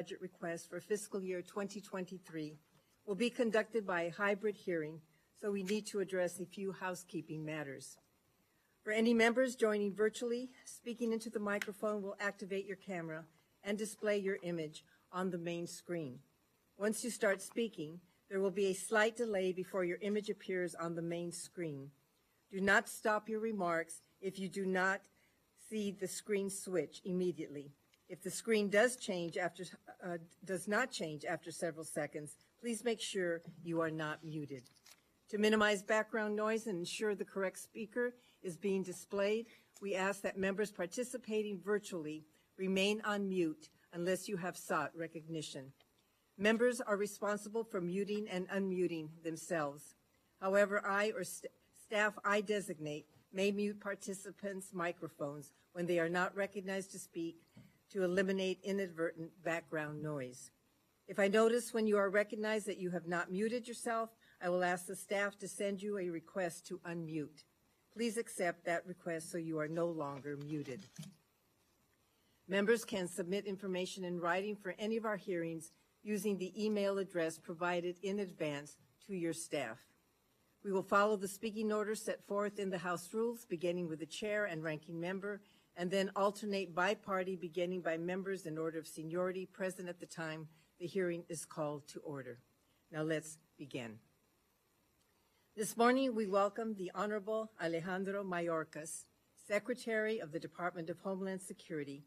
budget request for fiscal year 2023 will be conducted by a hybrid hearing, so we need to address a few housekeeping matters. For any members joining virtually, speaking into the microphone will activate your camera and display your image on the main screen. Once you start speaking, there will be a slight delay before your image appears on the main screen. Do not stop your remarks if you do not see the screen switch immediately. If the screen does not change after several seconds, please make sure you are not muted. To minimize background noise and ensure the correct speaker is being displayed, we ask that members participating virtually remain on mute unless you have sought recognition. Members are responsible for muting and unmuting themselves. However, I or staff I designate may mute participants' microphones when they are not recognized to speak to eliminate inadvertent background noise. If I notice when you are recognized that you have not muted yourself, I will ask the staff to send you a request to unmute. Please accept that request so you are no longer muted. Members can submit information in writing for any of our hearings using the email address provided in advance to your staff. We will follow the speaking order set forth in the House rules, beginning with the chair and ranking member, and then alternate by party, beginning by members in order of seniority present at the time the hearing is called to order. Now let's begin. This morning, we welcome the Honorable Alejandro Mayorkas, Secretary of the Department of Homeland Security,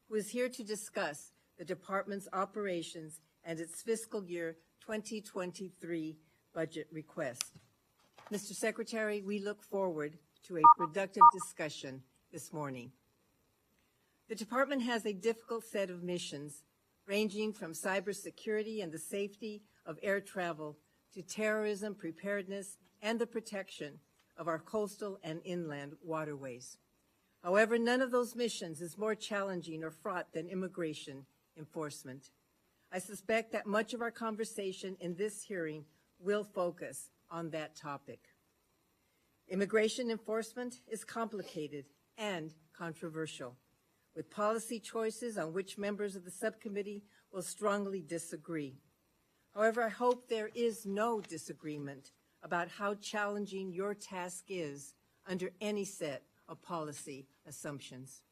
who is here to discuss the department's operations and its fiscal year 2023 budget request. Mr. Secretary, we look forward to a productive discussion this morning. The department has a difficult set of missions, ranging from cybersecurity and the safety of air travel to terrorism preparedness and the protection of our coastal and inland waterways. However, none of those missions is more challenging or fraught than immigration enforcement. I suspect that much of our conversation in this hearing will focus on that topic. Immigration enforcement is complicated and controversial, with policy choices on which members of the subcommittee will strongly disagree. However, I hope there is no disagreement about how challenging your task is under any set of policy assumptions.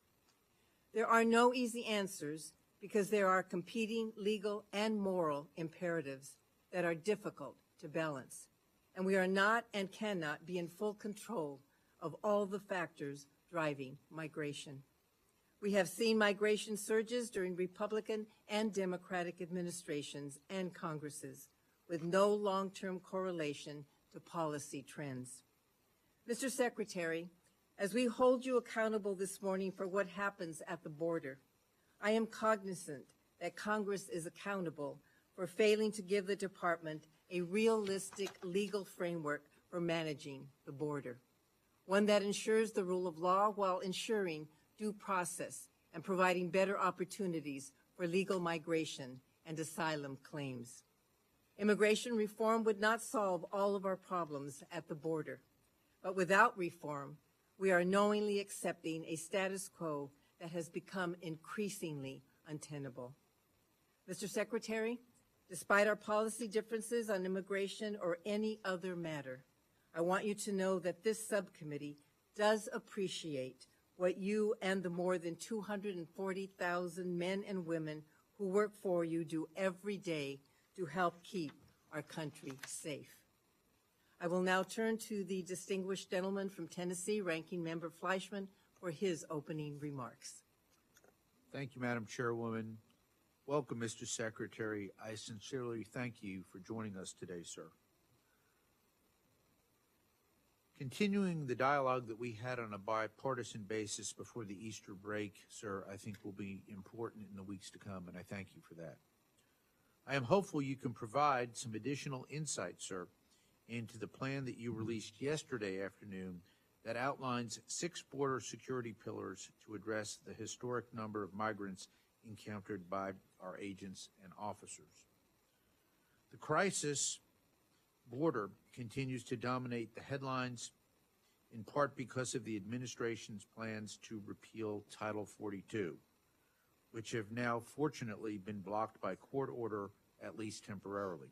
There are no easy answers because there are competing legal and moral imperatives that are difficult to balance, and we are not and cannot be in full control of all the factors driving migration. We have seen migration surges during Republican and Democratic administrations and Congresses, with no long-term correlation to policy trends. Mr. Secretary, as we hold you accountable this morning for what happens at the border, I am cognizant that Congress is accountable for failing to give the department a realistic legal framework for managing the border, one that ensures the rule of law while ensuring due process and providing better opportunities for legal migration and asylum claims. Immigration reform would not solve all of our problems at the border, but without reform, we are knowingly accepting a status quo that has become increasingly untenable. Mr. Secretary, despite our policy differences on immigration or any other matter, I want you to know that this subcommittee does appreciate what you and the more than 240,000 men and women who work for you do every day to help keep our country safe. I will now turn to the distinguished gentleman from Tennessee, Ranking Member Fleischman, for his opening remarks. Thank you, Madam Chairwoman. Welcome, Mr. Secretary. I sincerely thank you for joining us today, sir. Continuing the dialogue that we had on a bipartisan basis before the Easter break, sir, I think will be important in the weeks to come, and I thank you for that. I am hopeful you can provide some additional insight, sir, into the plan that you released yesterday afternoon that outlines 6 border security pillars to address the historic number of migrants encountered by our agents and officers. The crisis border continues to dominate the headlines, in part because of the administration's plans to repeal Title 42, which have now fortunately been blocked by court order, at least temporarily.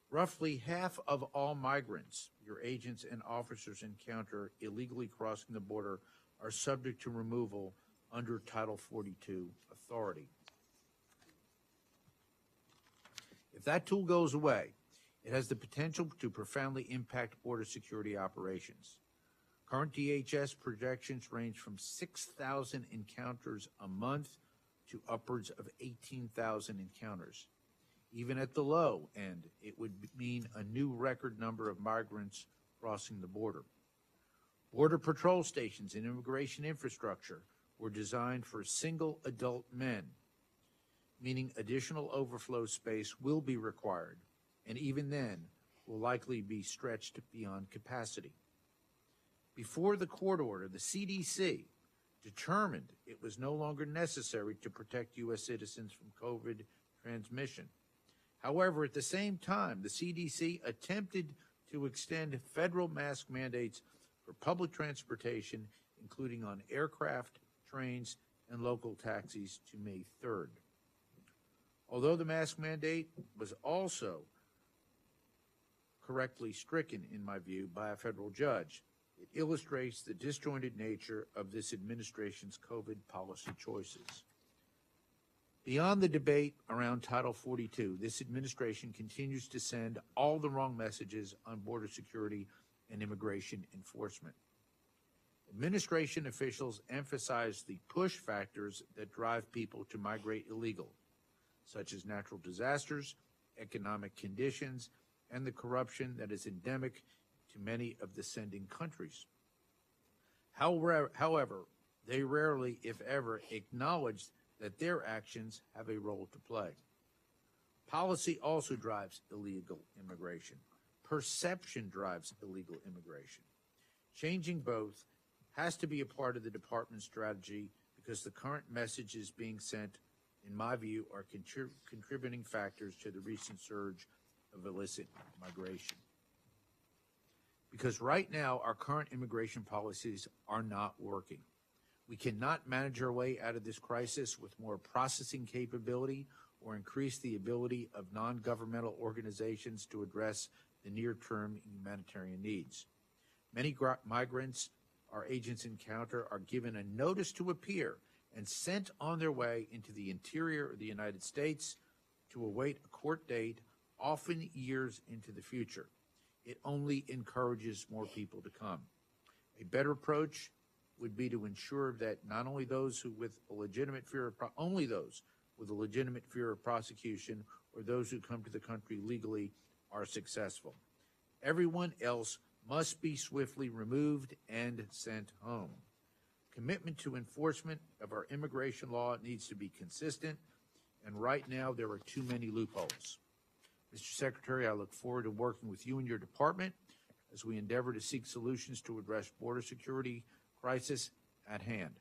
Roughly half of all migrants your agents and officers encounter illegally crossing the border are subject to removal under Title 42 authority. If that tool goes away, it has the potential to profoundly impact border security operations. Current DHS projections range from 6,000 encounters a month to upwards of 18,000 encounters. Even at the low end, it would mean a new record number of migrants crossing the border. Border patrol stations and immigration infrastructure were designed for single adult men, meaning additional overflow space will be required, and even then will likely be stretched beyond capacity. Before the court order, the CDC determined it was no longer necessary to protect U.S. citizens from COVID transmission. However, at the same time, the CDC attempted to extend federal mask mandates for public transportation, including on aircraft, trains, and local taxis, to May 3rd. Although the mask mandate was also correctly stricken, in my view, by a federal judge, it illustrates the disjointed nature of this administration's COVID policy choices. Beyond the debate around Title 42, this administration continues to send all the wrong messages on border security and immigration enforcement. Administration officials emphasize the push factors that drive people to migrate illegal, such as natural disasters, economic conditions, and the corruption that is endemic to many of the sending countries. However, they rarely, if ever, acknowledge that their actions have a role to play. Policy also drives illegal immigration. Perception drives illegal immigration. Changing both has to be a part of the department's strategy because the current messages being sent, in my view, are contributing factors to the recent surge of illicit migration. Because right now, our current immigration policies are not working. We cannot manage our way out of this crisis with more processing capability or increase the ability of non-governmental organizations to address the near-term humanitarian needs. Many migrants our agents encounter are given a notice to appear and sent on their way into the interior of the United States to await a court date, often years into the future. It only encourages more people to come. A better approach would be to ensure that not only those who with a legitimate fear of only those with a legitimate fear of prosecution or those who come to the country legally are successful. Everyone else must be swiftly removed and sent home. Commitment to enforcement of our immigration law needs to be consistent, and right now there are too many loopholes. Mr. Secretary, I look forward to working with you and your department as we endeavor to seek solutions to address border security crisis at hand.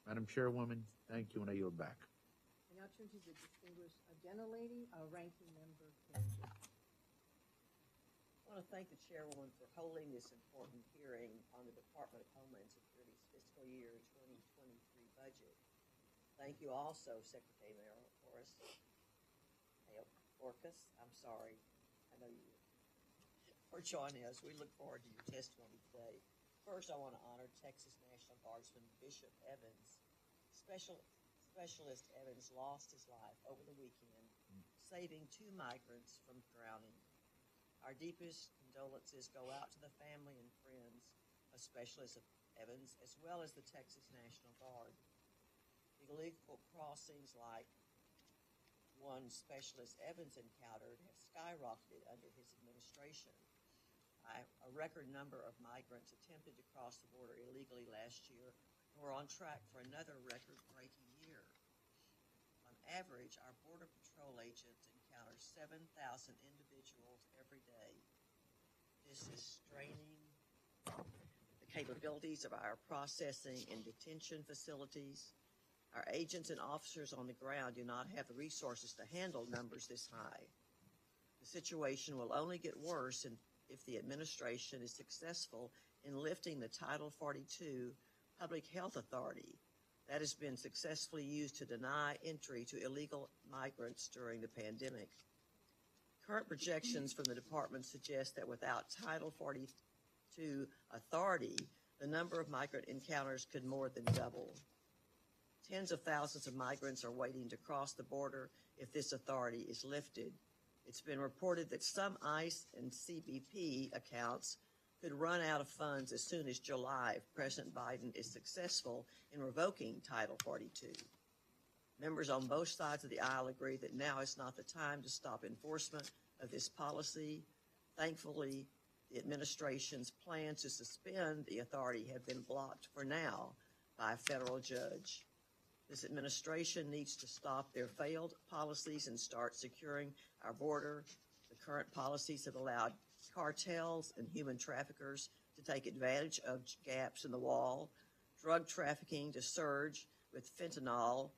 Madam Chairwoman, thank you, and I yield back. I now turn to the distinguished gentlelady, Ranking Member Kennedy. I want to thank the chairwoman for holding this important hearing on the Department of Homeland Security's fiscal year 2023 budget. Thank you also, Secretary Mayorkas. I'm sorry. I know you for joining us. We look forward to your testimony today. First, I want to honor Texas National Guardsman Bishop Evans. Specialist Evans lost his life over the weekend, saving 2 migrants from drowning. Our deepest condolences go out to the family and friends of Specialist Evans, as well as the Texas National Guard. Illegal crossings like one Specialist Evans encountered have skyrocketed under his administration. A record number of migrants attempted to cross the border illegally last year, and we're on track for another record-breaking year. On average, our Border Patrol agents encounter 7,000 individuals every day. This is straining the capabilities of our processing and detention facilities. Our agents and officers on the ground do not have the resources to handle numbers this high. The situation will only get worse if the administration is successful in lifting the Title 42 Public Health Authority that has been successfully used to deny entry to illegal migrants during the pandemic. Current projections from the department suggest that without Title 42 authority, the number of migrant encounters could more than double. Tens of thousands of migrants are waiting to cross the border if this authority is lifted. It's been reported that some ICE and CBP accounts could run out of funds as soon as July if President Biden is successful in revoking Title 42. Members on both sides of the aisle agree that now is not the time to stop enforcement of this policy. Thankfully, the administration's plans to suspend the authority have been blocked for now by a federal judge. This administration needs to stop their failed policies and start securing our border. The current policies have allowed cartels and human traffickers to take advantage of gaps in the wall, drug trafficking to surge with fentanyl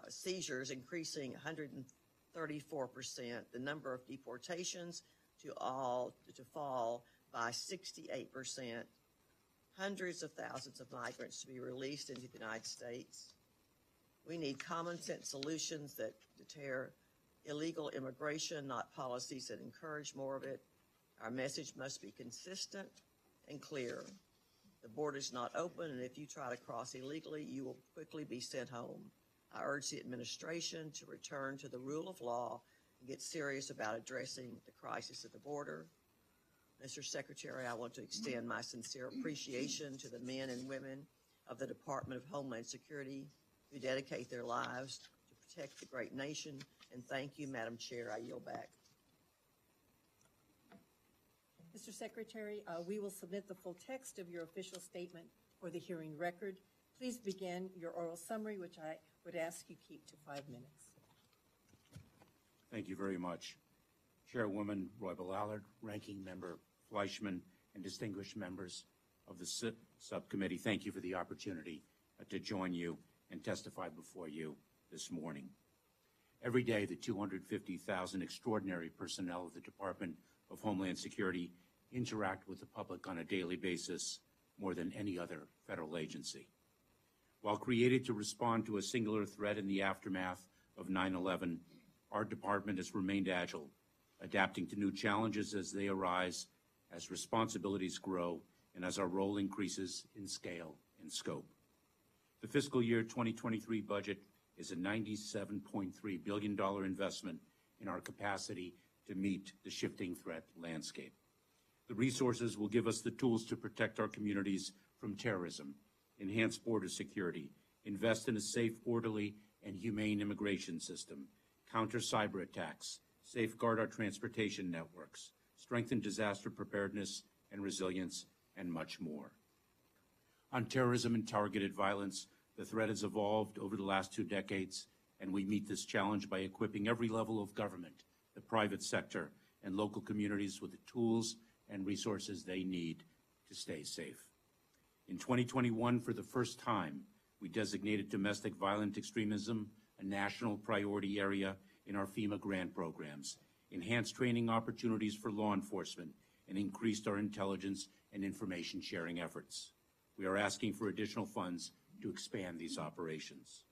seizures increasing 134%, the number of deportations to fall by 68%, hundreds of thousands of migrants to be released into the United States. We need common sense solutions that deter illegal immigration, not policies that encourage more of it. Our message must be consistent and clear. The border is not open, and if you try to cross illegally, you will quickly be sent home. I urge the administration to return to the rule of law and get serious about addressing the crisis at the border. Mr. Secretary, I want to extend my sincere appreciation to the men and women of the Department of Homeland Security who dedicate their lives to protect the great nation. And thank you, Madam Chair. I yield back. Mr. Secretary, we will submit the full text of your official statement for the hearing record. Please begin your oral summary, which I would ask you keep to 5 minutes. Thank you very much. Chairwoman Roybal-Allard, Ranking Member Fleischman, and distinguished members of the subcommittee, thank you for the opportunity to join you and testify before you this morning. Every day, the 250,000 extraordinary personnel of the Department of Homeland Security interact with the public on a daily basis more than any other federal agency. While created to respond to a singular threat in the aftermath of 9/11, our department has remained agile, adapting to new challenges as they arise, as responsibilities grow, and as our role increases in scale and scope. The fiscal year 2023 budget is a $97.3 billion investment in our capacity to meet the shifting threat landscape. The resources will give us the tools to protect our communities from terrorism, enhance border security, invest in a safe, orderly, and humane immigration system, counter cyber attacks, safeguard our transportation networks, strengthen disaster preparedness and resilience, and much more. On terrorism and targeted violence, the threat has evolved over the last 2 decades, and we meet this challenge by equipping every level of government, the private sector, and local communities with the tools and resources they need to stay safe. In 2021, for the first time, we designated domestic violent extremism a national priority area in our FEMA grant programs, enhanced training opportunities for law enforcement, and increased our intelligence and information sharing efforts. We are asking for additional funds to expand these operations.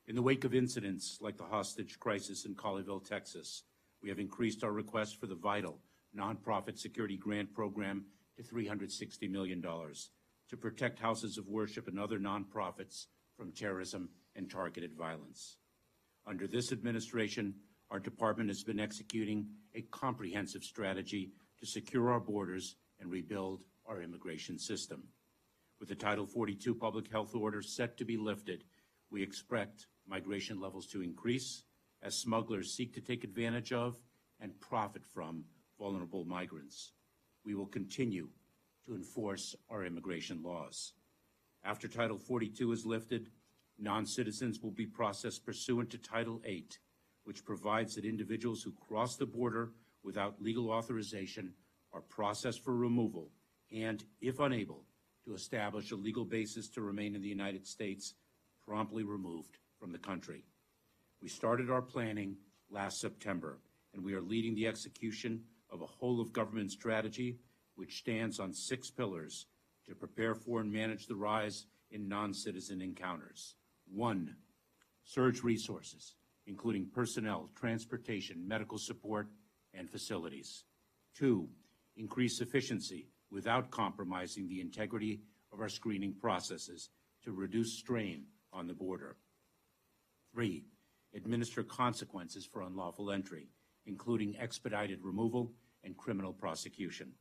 In the wake of incidents like the hostage crisis in Colleyville, Texas, we have increased our request for the vital nonprofit security grant program to $360 million to protect houses of worship and other nonprofits from terrorism and targeted violence. Under this administration, our department has been executing a comprehensive strategy to secure our borders and rebuild our immigration system. With the Title 42 public health order set to be lifted, we expect migration levels to increase as smugglers seek to take advantage of and profit from vulnerable migrants. We will continue to enforce our immigration laws. After Title 42 is lifted, non-citizens will be processed pursuant to Title 8, which provides that individuals who cross the border without legal authorization are processed for removal and, if unable to establish a legal basis to remain in the United States, promptly removed from the country. We started our planning last September, and we are leading the execution of a whole-of-government strategy which stands on 6 pillars to prepare for and manage the rise in non-citizen encounters. 1, surge resources, including personnel, transportation, medical support, and facilities. 2, increase efficiency without compromising the integrity of our screening processes to reduce strain on the border. 3, administer consequences for unlawful entry, including expedited removal and criminal prosecution.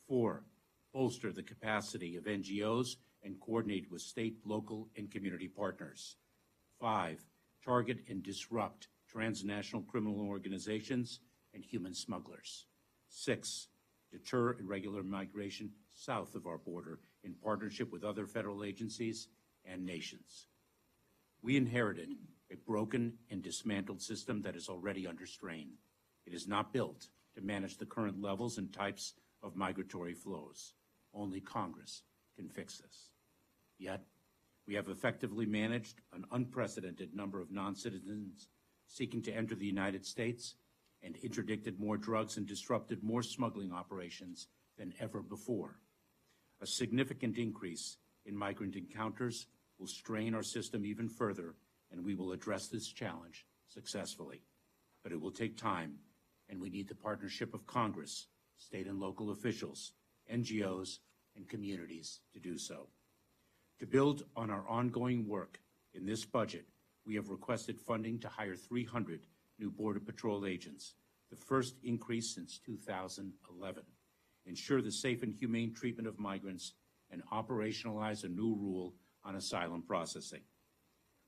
4, bolster the capacity of NGOs and coordinate with state, local, and community partners. 5, target and disrupt transnational criminal organizations and human smugglers. 6, deter irregular migration south of our border in partnership with other federal agencies and nations. We inherited a broken and dismantled system that is already under strain. It is not built to manage the current levels and types of migratory flows. Only Congress can fix this. Yet, we have effectively managed an unprecedented number of non-citizens seeking to enter the United States and interdicted more drugs and disrupted more smuggling operations than ever before. A significant increase in migrant encounters will strain our system even further, and we will address this challenge successfully. But it will take time, and we need the partnership of Congress, state and local officials, NGOs, and communities to do so. To build on our ongoing work in this budget, we have requested funding to hire 300 new Border Patrol agents, the first increase since 2011, ensure the safe and humane treatment of migrants, and operationalize a new rule on asylum processing.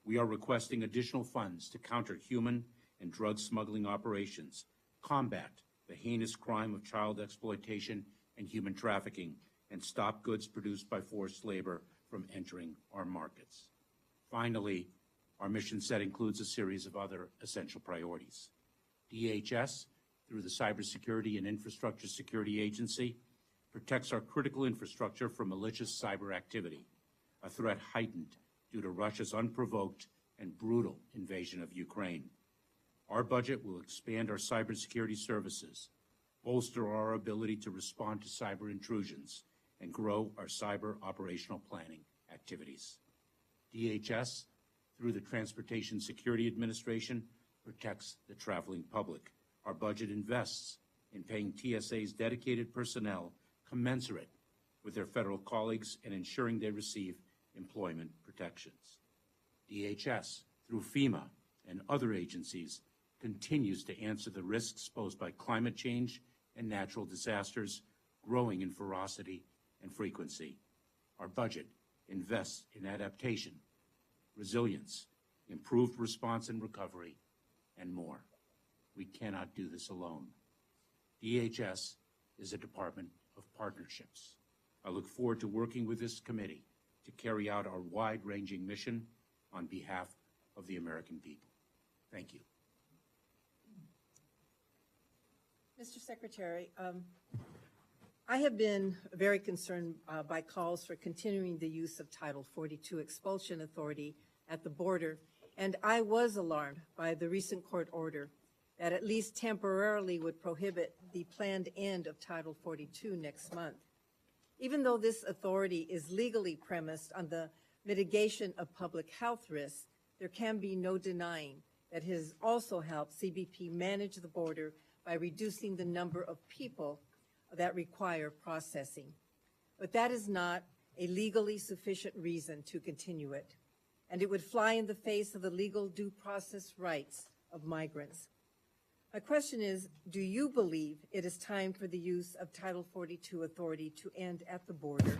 We are requesting additional funds to counter human and drug smuggling operations, combat the heinous crime of child exploitation and human trafficking, and stop goods produced by forced labor from entering our markets. Finally, our mission set includes a series of other essential priorities. DHS, through the Cybersecurity and Infrastructure Security Agency, protects our critical infrastructure from malicious cyber activity, a threat heightened due to Russia's unprovoked and brutal invasion of Ukraine. Our budget will expand our cybersecurity services, bolster our ability to respond to cyber intrusions, and grow our cyber operational planning activities. DHS, through the Transportation Security Administration, protects the traveling public. Our budget invests in paying TSA's dedicated personnel commensurate with their federal colleagues and ensuring they receive employment protections. DHS, through FEMA and other agencies, continues to answer the risks posed by climate change and natural disasters, growing in ferocity and frequency. Our budget invests in adaptation, resilience, improved response and recovery, and more. We cannot do this alone. DHS is a department of partnerships. I look forward to working with this committee to carry out our wide-ranging mission on behalf of the American people. Thank you. Mr. Secretary, I have been very concerned by calls for continuing the use of Title 42 expulsion authority at the border, and I was alarmed by the recent court order that at least temporarily would prohibit the planned end of Title 42 next month. Even though this authority is legally premised on the mitigation of public health risks, there can be no denying that it has also helped CBP manage the border by reducing the number of people that require processing. But that is not a legally sufficient reason to continue it, and it would fly in the face of the legal due process rights of migrants. My question is, do you believe it is time for the use of Title 42 authority to end at the border?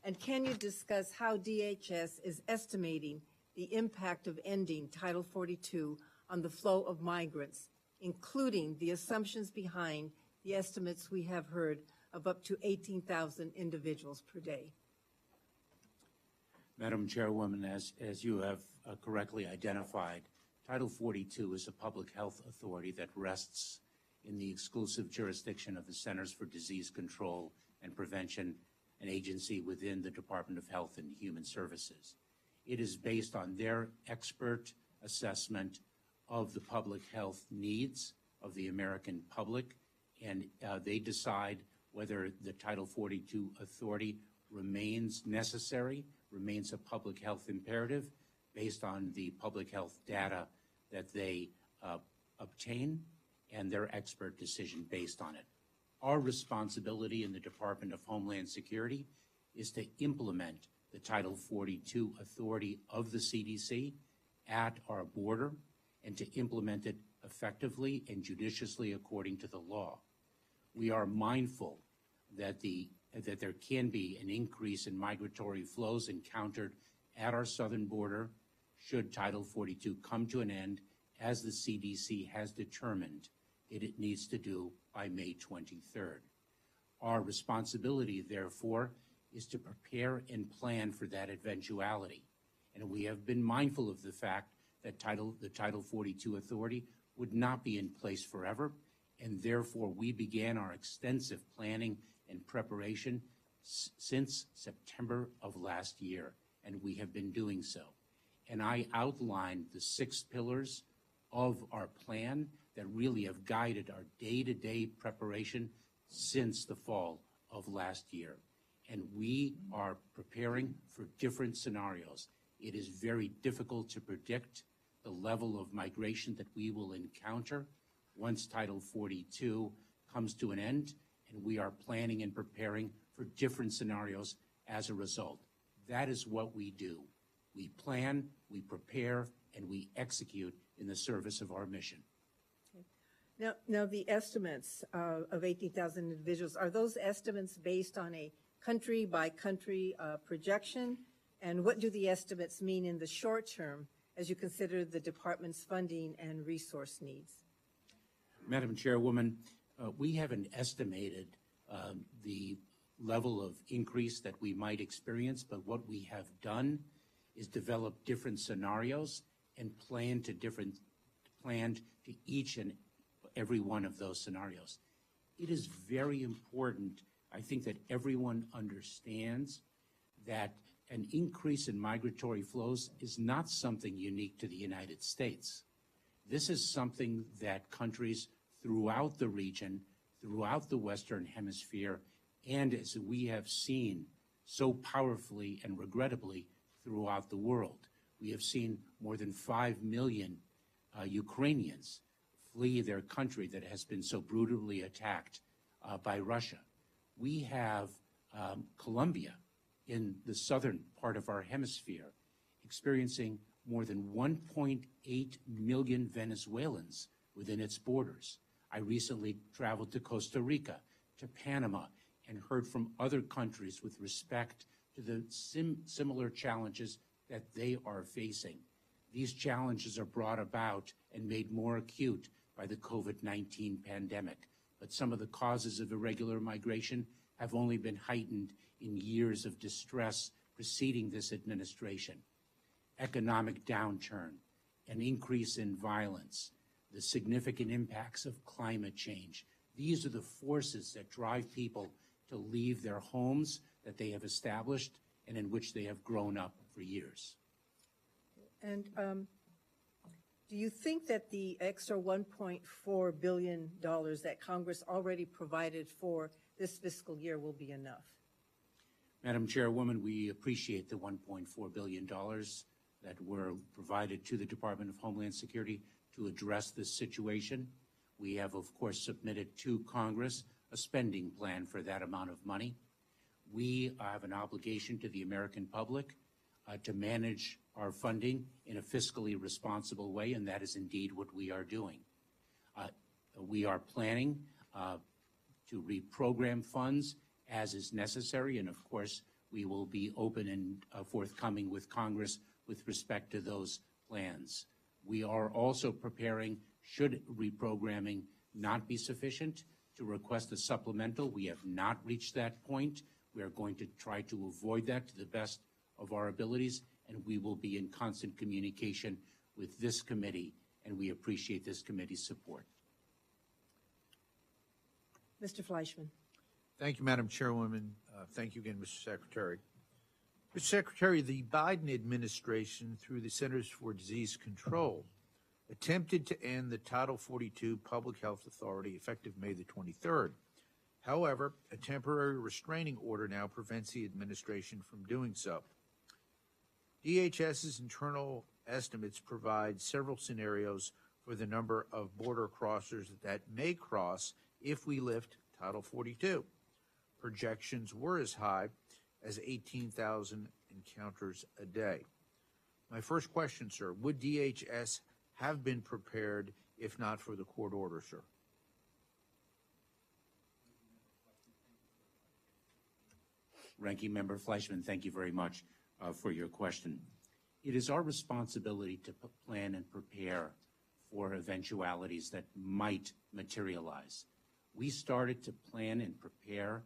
And can you discuss how DHS is estimating the impact of ending Title 42 on the flow of migrants, including the assumptions behind the estimates we have heard of up to 18,000 individuals per day? Madam Chairwoman, as you have correctly identified, Title 42 is a public health authority that rests in the exclusive jurisdiction of the Centers for Disease Control and Prevention, an agency within the Department of Health and Human Services. It is based on their expert assessment of the public health needs of the American public, and they decide whether the Title 42 authority remains necessary, remains a public health imperative, based on the public health data that they obtain and their expert decision based on it. Our responsibility in the Department of Homeland Security is to implement the Title 42 authority of the CDC at our border and to implement it effectively and judiciously according to the law. We are mindful that there can be an increase in migratory flows encountered at our southern border should Title 42 come to an end, as the CDC has determined that it needs to do by May 23rd. Our responsibility, therefore, is to prepare and plan for that eventuality. And we have been mindful of the fact that the Title 42 authority would not be in place forever, and therefore we began our extensive planning and preparation since September of last year, and we have been doing so. And I outlined the 6 pillars of our plan that really have guided our day-to-day preparation since the fall of last year. And we are preparing for different scenarios. It is very difficult to predict the level of migration that we will encounter once Title 42 comes to an end, and we are planning and preparing for different scenarios as a result. That is what we do. We plan, we prepare, and we execute in the service of our mission. Now the estimates of 18,000 individuals, are those estimates based on a country-by-country projection? And what do the estimates mean in the short term as you consider the department's funding and resource needs? Madam Chairwoman, we haven't estimated the level of increase that we might experience, but what we have done is develop different scenarios and planned to each and every one of those scenarios. It is very important, I think, that everyone understands that an increase in migratory flows is not something unique to the United States. This is something that countries throughout the region, throughout the Western Hemisphere, and as we have seen so powerfully and regrettably throughout the world. We have seen more than 5 million Ukrainians flee their country that has been so brutally attacked by Russia. We have Colombia in the southern part of our hemisphere experiencing more than 1.8 million Venezuelans within its borders. I recently traveled to Costa Rica, to Panama, and heard from other countries with respect to the similar challenges that they are facing. These challenges are brought about and made more acute by the COVID-19 pandemic, but some of the causes of irregular migration have only been heightened in years of distress preceding this administration. Economic downturn, an increase in violence, the significant impacts of climate change. These are the forces that drive people to leave their homes that they have established and in which they have grown up for years. And do you think that the extra $1.4 billion that Congress already provided for this fiscal year will be enough? Madam Chairwoman, we appreciate the $1.4 billion that were provided to the Department of Homeland Security to address this situation. We have, of course, submitted to Congress a spending plan for that amount of money. We have an obligation to the American public to manage our funding in a fiscally responsible way, and that is indeed what we are doing. We are planning to reprogram funds as is necessary, and of course, we will be open and forthcoming with Congress with respect to those plans. We are also preparing, should reprogramming not be sufficient, to request a supplemental. We have not reached that point. We are going to try to avoid that to the best of our abilities, and we will be in constant communication with this committee, and we appreciate this committee's support. Mr. Fleischman. Thank you, Madam Chairwoman. Thank you again, Mr. Secretary. Mr. Secretary, the Biden administration, through the Centers for Disease Control, attempted to end the Title 42 Public Health Authority effective May the 23rd. However, a temporary restraining order now prevents the administration from doing so. DHS's internal estimates provide several scenarios for the number of border crossers that may cross if we lift Title 42. Projections were as high as 18,000 encounters a day. My first question, sir, would DHS have been prepared if not for the court order, sir? Ranking Member Fleischman, thank you very much for your question. It is our responsibility to plan and prepare for eventualities that might materialize. We started to plan and prepare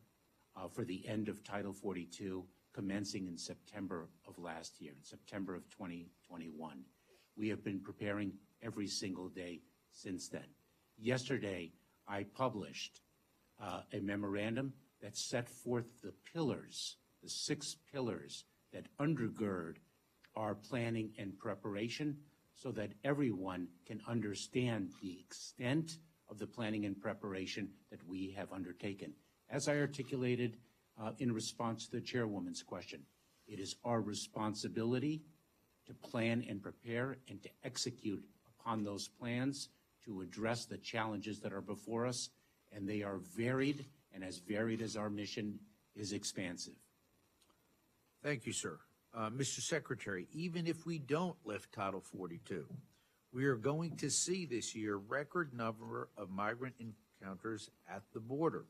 for the end of Title 42 commencing in September of last year, in September of 2021. We have been preparing every single day since then. Yesterday, I published a memorandum that set forth the pillars, the 6 pillars that undergird our planning and preparation so that everyone can understand the extent of the planning and preparation that we have undertaken. As I articulated in response to the chairwoman's question, it is our responsibility to plan and prepare and to execute upon those plans to address the challenges that are before us, and they are varied, and as varied as our mission is expansive. Thank you, sir. Mr. Secretary, even if we don't lift Title 42, we are going to see this year record number of migrant encounters at the border.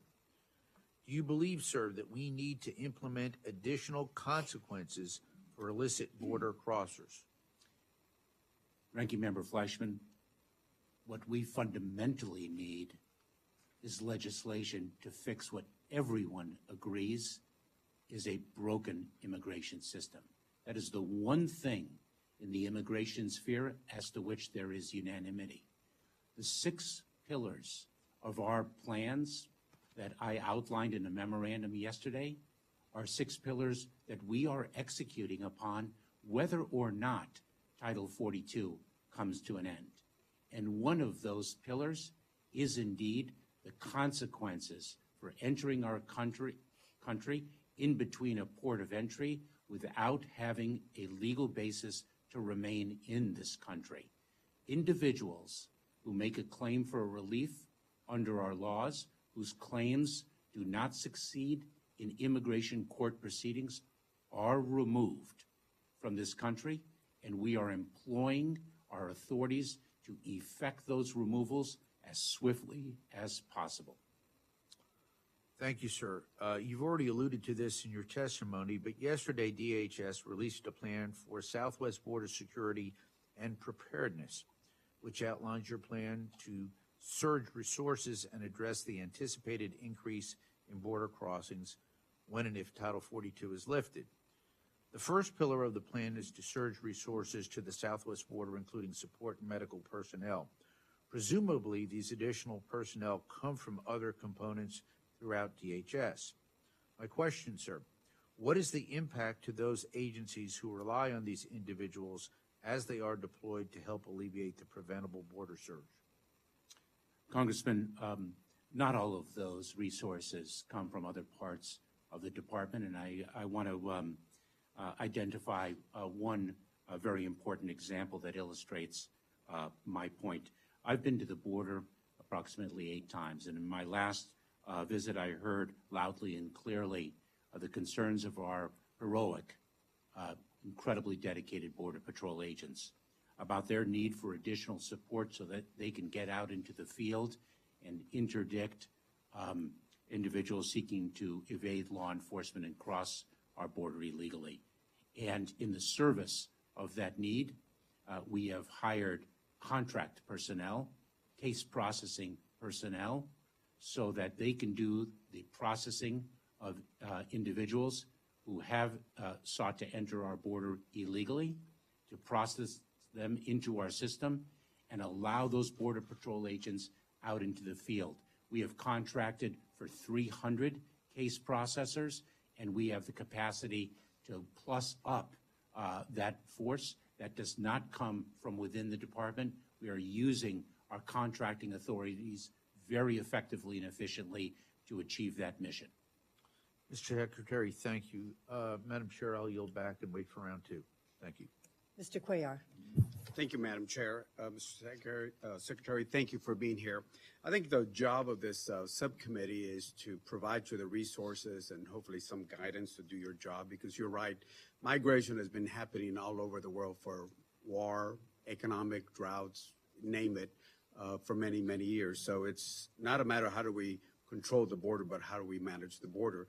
Do you believe, sir, that we need to implement additional consequences for illicit border crossers? Ranking Member Fleischman, what we fundamentally need is legislation to fix what everyone agrees is a broken immigration system. That is the one thing in the immigration sphere as to which there is unanimity. The 6 pillars of our plans that I outlined in a memorandum yesterday are 6 pillars that we are executing upon whether or not Title 42 comes to an end. And one of those pillars is indeed the consequences for entering our country in between a port of entry without having a legal basis to remain in this country. Individuals who make a claim for relief under our laws, whose claims do not succeed in immigration court proceedings, are removed from this country, and we are employing our authorities to effect those removals as swiftly as possible. Thank you, sir. You've already alluded to this in your testimony, but yesterday DHS released a plan for Southwest border security and preparedness, which outlines your plan to surge resources and address the anticipated increase in border crossings when and if Title 42 is lifted. The first pillar of the plan is to surge resources to the southwest border, including support and medical personnel. Presumably, these additional personnel come from other components throughout DHS. My question, sir, what is the impact to those agencies who rely on these individuals as they are deployed to help alleviate the preventable border surge? Congressman, not all of those resources come from other parts of the department, and I want to identify one very important example that illustrates my point. I've been to the border approximately 8 times, and in my last visit I heard loudly and clearly the concerns of our heroic, incredibly dedicated Border Patrol agents about their need for additional support so that they can get out into the field and interdict individuals seeking to evade law enforcement and cross our border illegally. And in the service of that need, we have hired contract personnel, case processing personnel, so that they can do the processing of individuals who have sought to enter our border illegally, to process them into our system and allow those Border Patrol agents out into the field. We have contracted for 300 case processors, and we have the capacity to plus up that force. That does not come from within the department. We are using our contracting authorities very effectively and efficiently to achieve that mission. Mr. Secretary, thank you. Madam Chair, I'll yield back and wait for round 2. Thank you. Mr. Cuellar. Thank you, Madam Chair. Mr. Secretary, thank you for being here. I think the job of this subcommittee is to provide you the resources and hopefully some guidance to do your job, because you're right, migration has been happening all over the world for war, economic droughts, name it, for many, many years. So it's not a matter of how do we control the border, but how do we manage the border.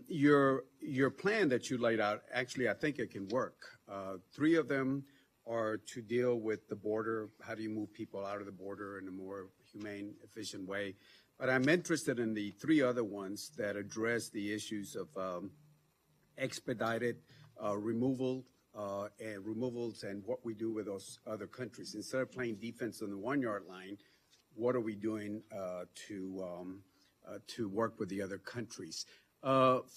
Your plan that you laid out, actually, I think it can work. 3 of them are to deal with the border. How do you move people out of the border in a more humane, efficient way? But I'm interested in the 3 other ones that address the issues of expedited removals and what we do with those other countries. Instead of playing defense on the 1-yard line, what are we doing to work with the other countries?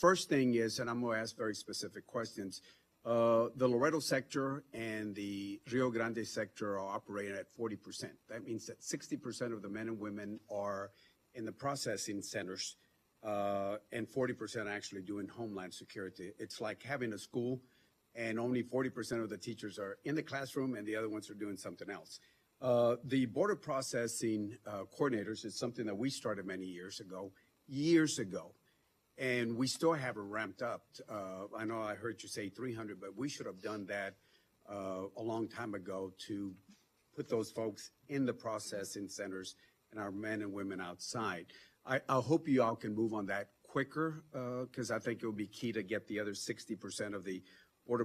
First thing is, and I'm going to ask very specific questions, the Laredo sector and the Rio Grande sector are operating at 40%. That means that 60% of the men and women are in the processing centers, and 40% actually doing Homeland Security. It's like having a school and only 40% of the teachers are in the classroom and the other ones are doing something else. The border processing coordinators is something that we started many years ago, and we still haven't ramped up. I know I heard you say 300, but we should have done that a long time ago to put those folks in the processing centers and our men and women outside. I hope you all can move on that quicker, because I think it will be key to get the other 60% of the Border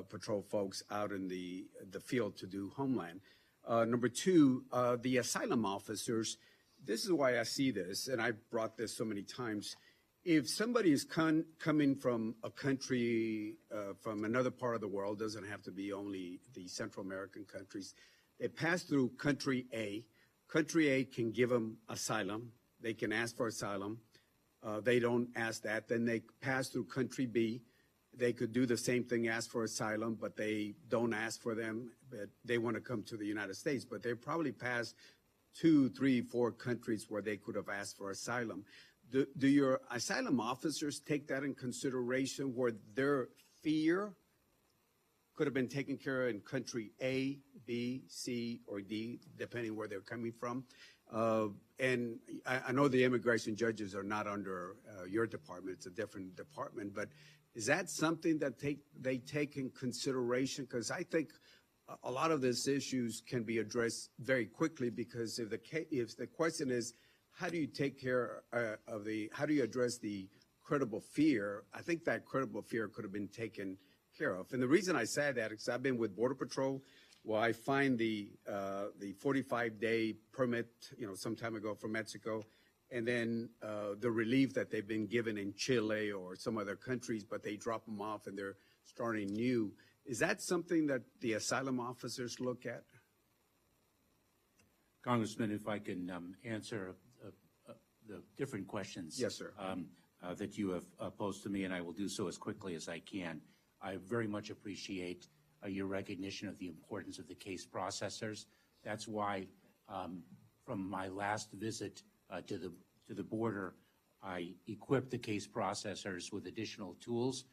Patrol folks out in the field to do Homeland. Number 2, the asylum officers, this is why I see this, and I've brought this so many times. If somebody is coming from a country, from another part of the world, doesn't have to be only the Central American countries, they pass through country A. Country A can give them asylum. They can ask for asylum. They don't ask that. Then they pass through country B. They could do the same thing, ask for asylum, but they don't ask for them. But they want to come to the United States, but they probably passed 2, 3, 4 countries where they could have asked for asylum. Do your asylum officers take that in consideration, where their fear could have been taken care of in country A, B, C, or D, depending where they're coming from? And I know the immigration judges are not under your department. It's a different department. But is that something that they take in consideration? Because I think a lot of these issues can be addressed very quickly, because if the question is, how do you take care how do you address the credible fear? I think that credible fear could have been taken care of. And the reason I say that is I've been with Border Patrol. Well, I find the 45-day permit, some time ago from Mexico, and then the relief that they've been given in Chile or some other countries, but they drop them off and they're starting new. Is that something that the asylum officers look at? Congressman, if I can answer the different questions. Yes, sir. That you have posed to me, and I will do so as quickly as I can. I very much appreciate your recognition of the importance of the case processors. That's why, from my last visit to the border, I equipped the case processors with additional tools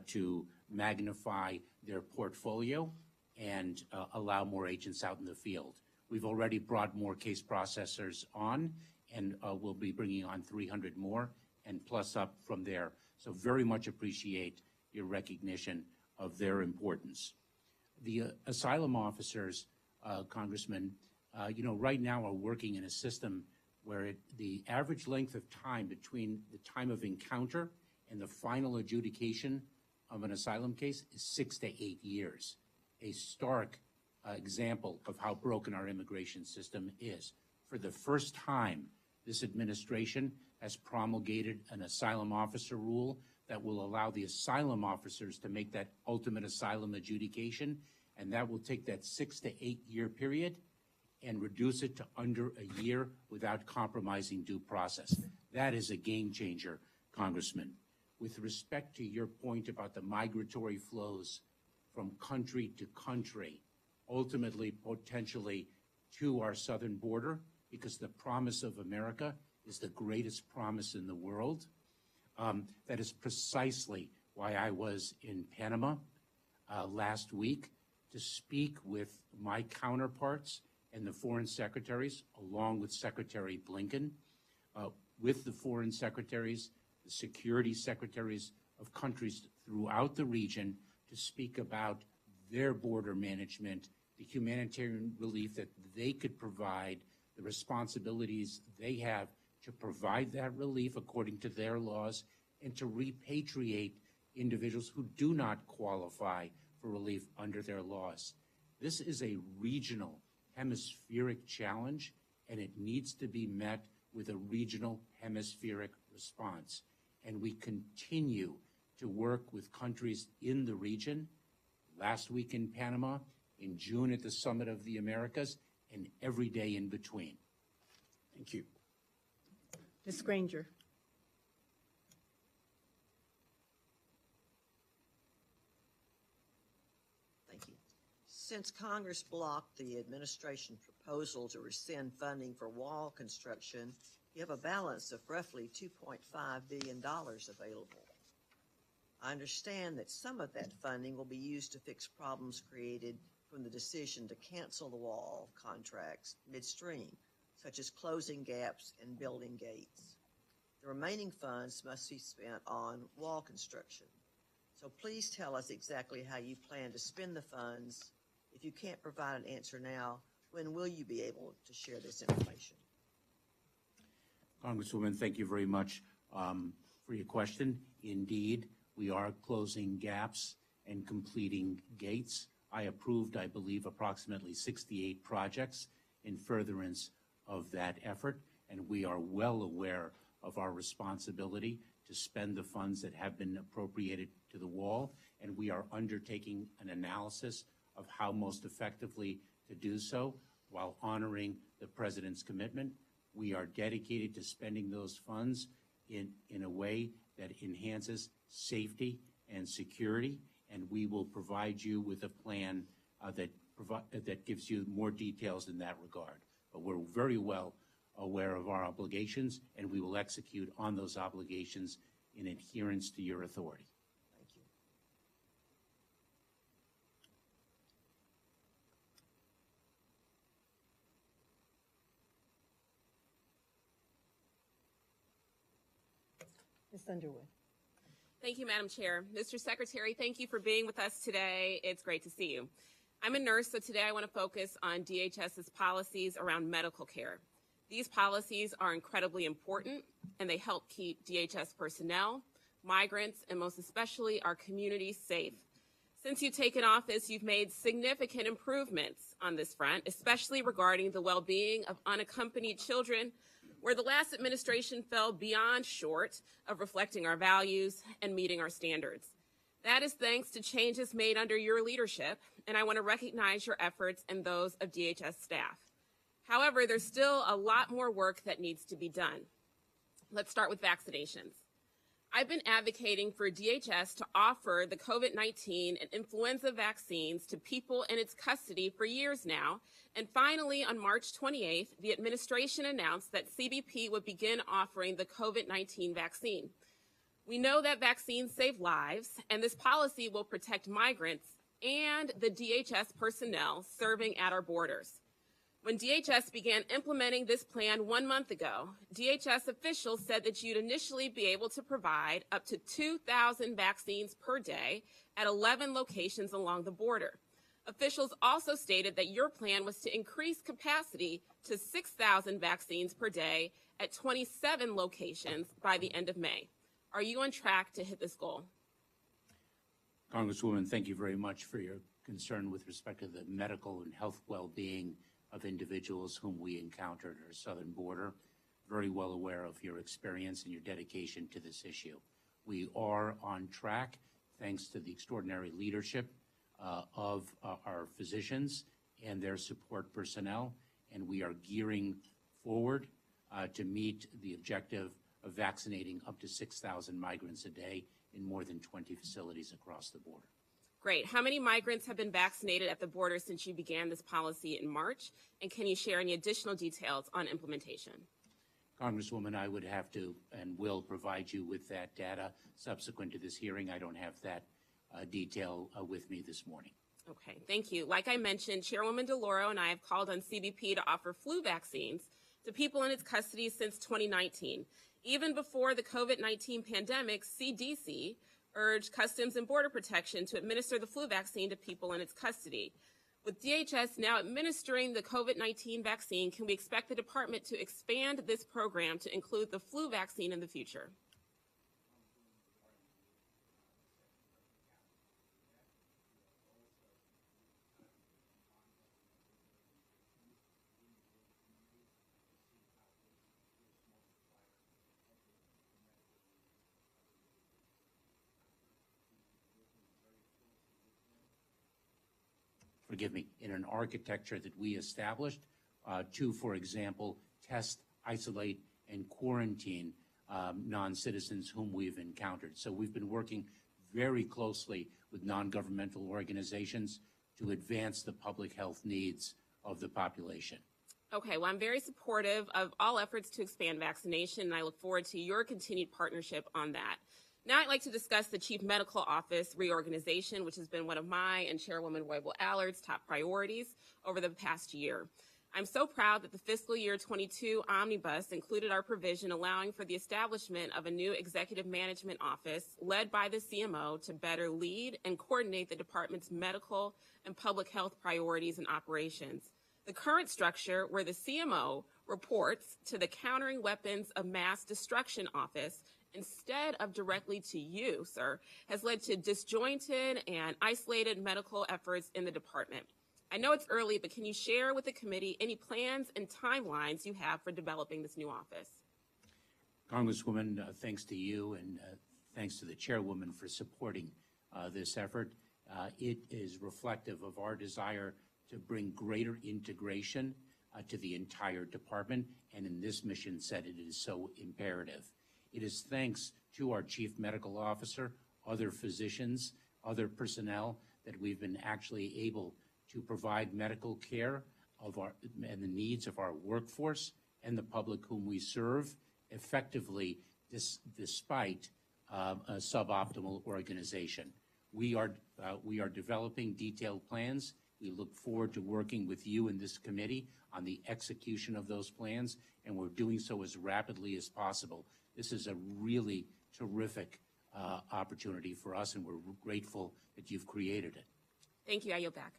to magnify their portfolio and allow more agents out in the field. We've already brought more case processors on, and we'll be bringing on 300 more and plus up from there. So very much appreciate your recognition of their importance. The asylum officers, Congressman, right now are working in a system where the average length of time between the time of encounter and the final adjudication of an asylum case is 6 to 8 years. A stark example of how broken our immigration system is. For the first time, this administration has promulgated an asylum officer rule that will allow the asylum officers to make that ultimate asylum adjudication, and that will take that 6 to 8 year period and reduce it to under a year without compromising due process. That is a game changer, Congressman. With respect to your point about the migratory flows from country to country, ultimately, potentially, to our southern border, because the promise of America is the greatest promise in the world. That is precisely why I was in Panama last week to speak with my counterparts and the foreign secretaries, along with Secretary Blinken, with the foreign secretaries, the security secretaries of countries throughout the region to speak about their border management, the humanitarian relief that they could provide, the responsibilities they have to provide that relief according to their laws, and to repatriate individuals who do not qualify for relief under their laws. This is a regional, hemispheric challenge, and it needs to be met with a regional, hemispheric response. And we continue to work with countries in the region, last week in Panama, in June at the Summit of the Americas, and every day in between. Thank you. Ms. Granger. Thank you. Since Congress blocked the administration proposal to rescind funding for wall construction, you have a balance of roughly $2.5 billion available. I understand that some of that funding will be used to fix problems created from the decision to cancel the wall contracts midstream, such as closing gaps and building gates. The remaining funds must be spent on wall construction. So please tell us exactly how you plan to spend the funds. If you can't provide an answer now, when will you be able to share this information? Congresswoman, thank you very much for your question. Indeed, we are closing gaps and completing gates. I approved, I believe, approximately 68 projects in furtherance of that effort, and we are well aware of our responsibility to spend the funds that have been appropriated to the wall, and we are undertaking an analysis of how most effectively to do so while honoring the President's commitment. We are dedicated to spending those funds in a way that enhances safety and security, and we will provide you with a plan that gives you more details in that regard. But we're very well aware of our obligations, and we will execute on those obligations in adherence to your authority. Thank you. Ms. Underwood. Thank you, Madam Chair. Mr. Secretary, thank you for being with us today. It's great to see you. I'm a nurse, so today I want to focus on DHS's policies around medical care. These policies are incredibly important, and they help keep DHS personnel, migrants, and most especially our communities safe. Since you've taken office, you've made significant improvements on this front, especially regarding the well-being of unaccompanied children, where the last administration fell beyond short of reflecting our values and meeting our standards. That is thanks to changes made under your leadership, and I want to recognize your efforts and those of DHS staff. However, there's still a lot more work that needs to be done. Let's start with vaccinations. I've been advocating for DHS to offer the COVID-19 and influenza vaccines to people in its custody for years now, and finally, on March 28th, the administration announced that CBP would begin offering the COVID-19 vaccine. We know that vaccines save lives, and this policy will protect migrants and the DHS personnel serving at our borders. When DHS began implementing this plan 1 month ago, DHS officials said that you'd initially be able to provide up to 2,000 vaccines per day at 11 locations along the border. Officials also stated that your plan was to increase capacity to 6,000 vaccines per day at 27 locations by the end of May. Are you on track to hit this goal? Congresswoman, thank you very much for your concern with respect to the medical and health well-being of individuals whom we encountered at our southern border. Very well aware of your experience and your dedication to this issue. We are on track thanks to the extraordinary leadership of our physicians and their support personnel, and we are gearing forward to meet the objective of vaccinating up to 6,000 migrants a day in more than 20 facilities across the border. Great. How many migrants have been vaccinated at the border since you began this policy in March? And can you share any additional details on implementation? Congresswoman, I would have to and will provide you with that data subsequent to this hearing. I don't have that detail with me this morning. Okay, thank you. Like I mentioned, Chairwoman DeLauro and I have called on CBP to offer flu vaccines to people in its custody since 2019. Even before the COVID-19 pandemic, CDC urged Customs and Border Protection to administer the flu vaccine to people in its custody. With DHS now administering the COVID-19 vaccine, can we expect the department to expand this program to include the flu vaccine in the future? Forgive me, in an architecture that we established to, for example, test, isolate, and quarantine non-citizens whom we've encountered. So we've been working very closely with non-governmental organizations to advance the public health needs of the population. Okay, well, I'm very supportive of all efforts to expand vaccination, and I look forward to your continued partnership on that. Now I'd like to discuss the Chief Medical Office reorganization, which has been one of my and Chairwoman Roybal-Allard's top priorities over the past year. I'm so proud that the fiscal year 22 omnibus included our provision allowing for the establishment of a new executive management office led by the CMO to better lead and coordinate the department's medical and public health priorities and operations. The current structure, where the CMO reports to the Countering Weapons of Mass Destruction Office instead of directly to you, sir, has led to disjointed and isolated medical efforts in the department. I know it's early, but can you share with the committee any plans and timelines you have for developing this new office? Congresswoman, thanks to you and thanks to the chairwoman for supporting this effort. It is reflective of our desire to bring greater integration to the entire department, and in this mission set, it is so imperative. It is thanks to our chief medical officer, other physicians, other personnel, that we've been actually able to provide medical care and the needs of our workforce and the public whom we serve effectively despite a suboptimal organization. We are developing detailed plans. We look forward to working with you in this committee on the execution of those plans, and we're doing so as rapidly as possible. This is a really terrific opportunity for us, and we're grateful that you've created it. Thank you. I yield back.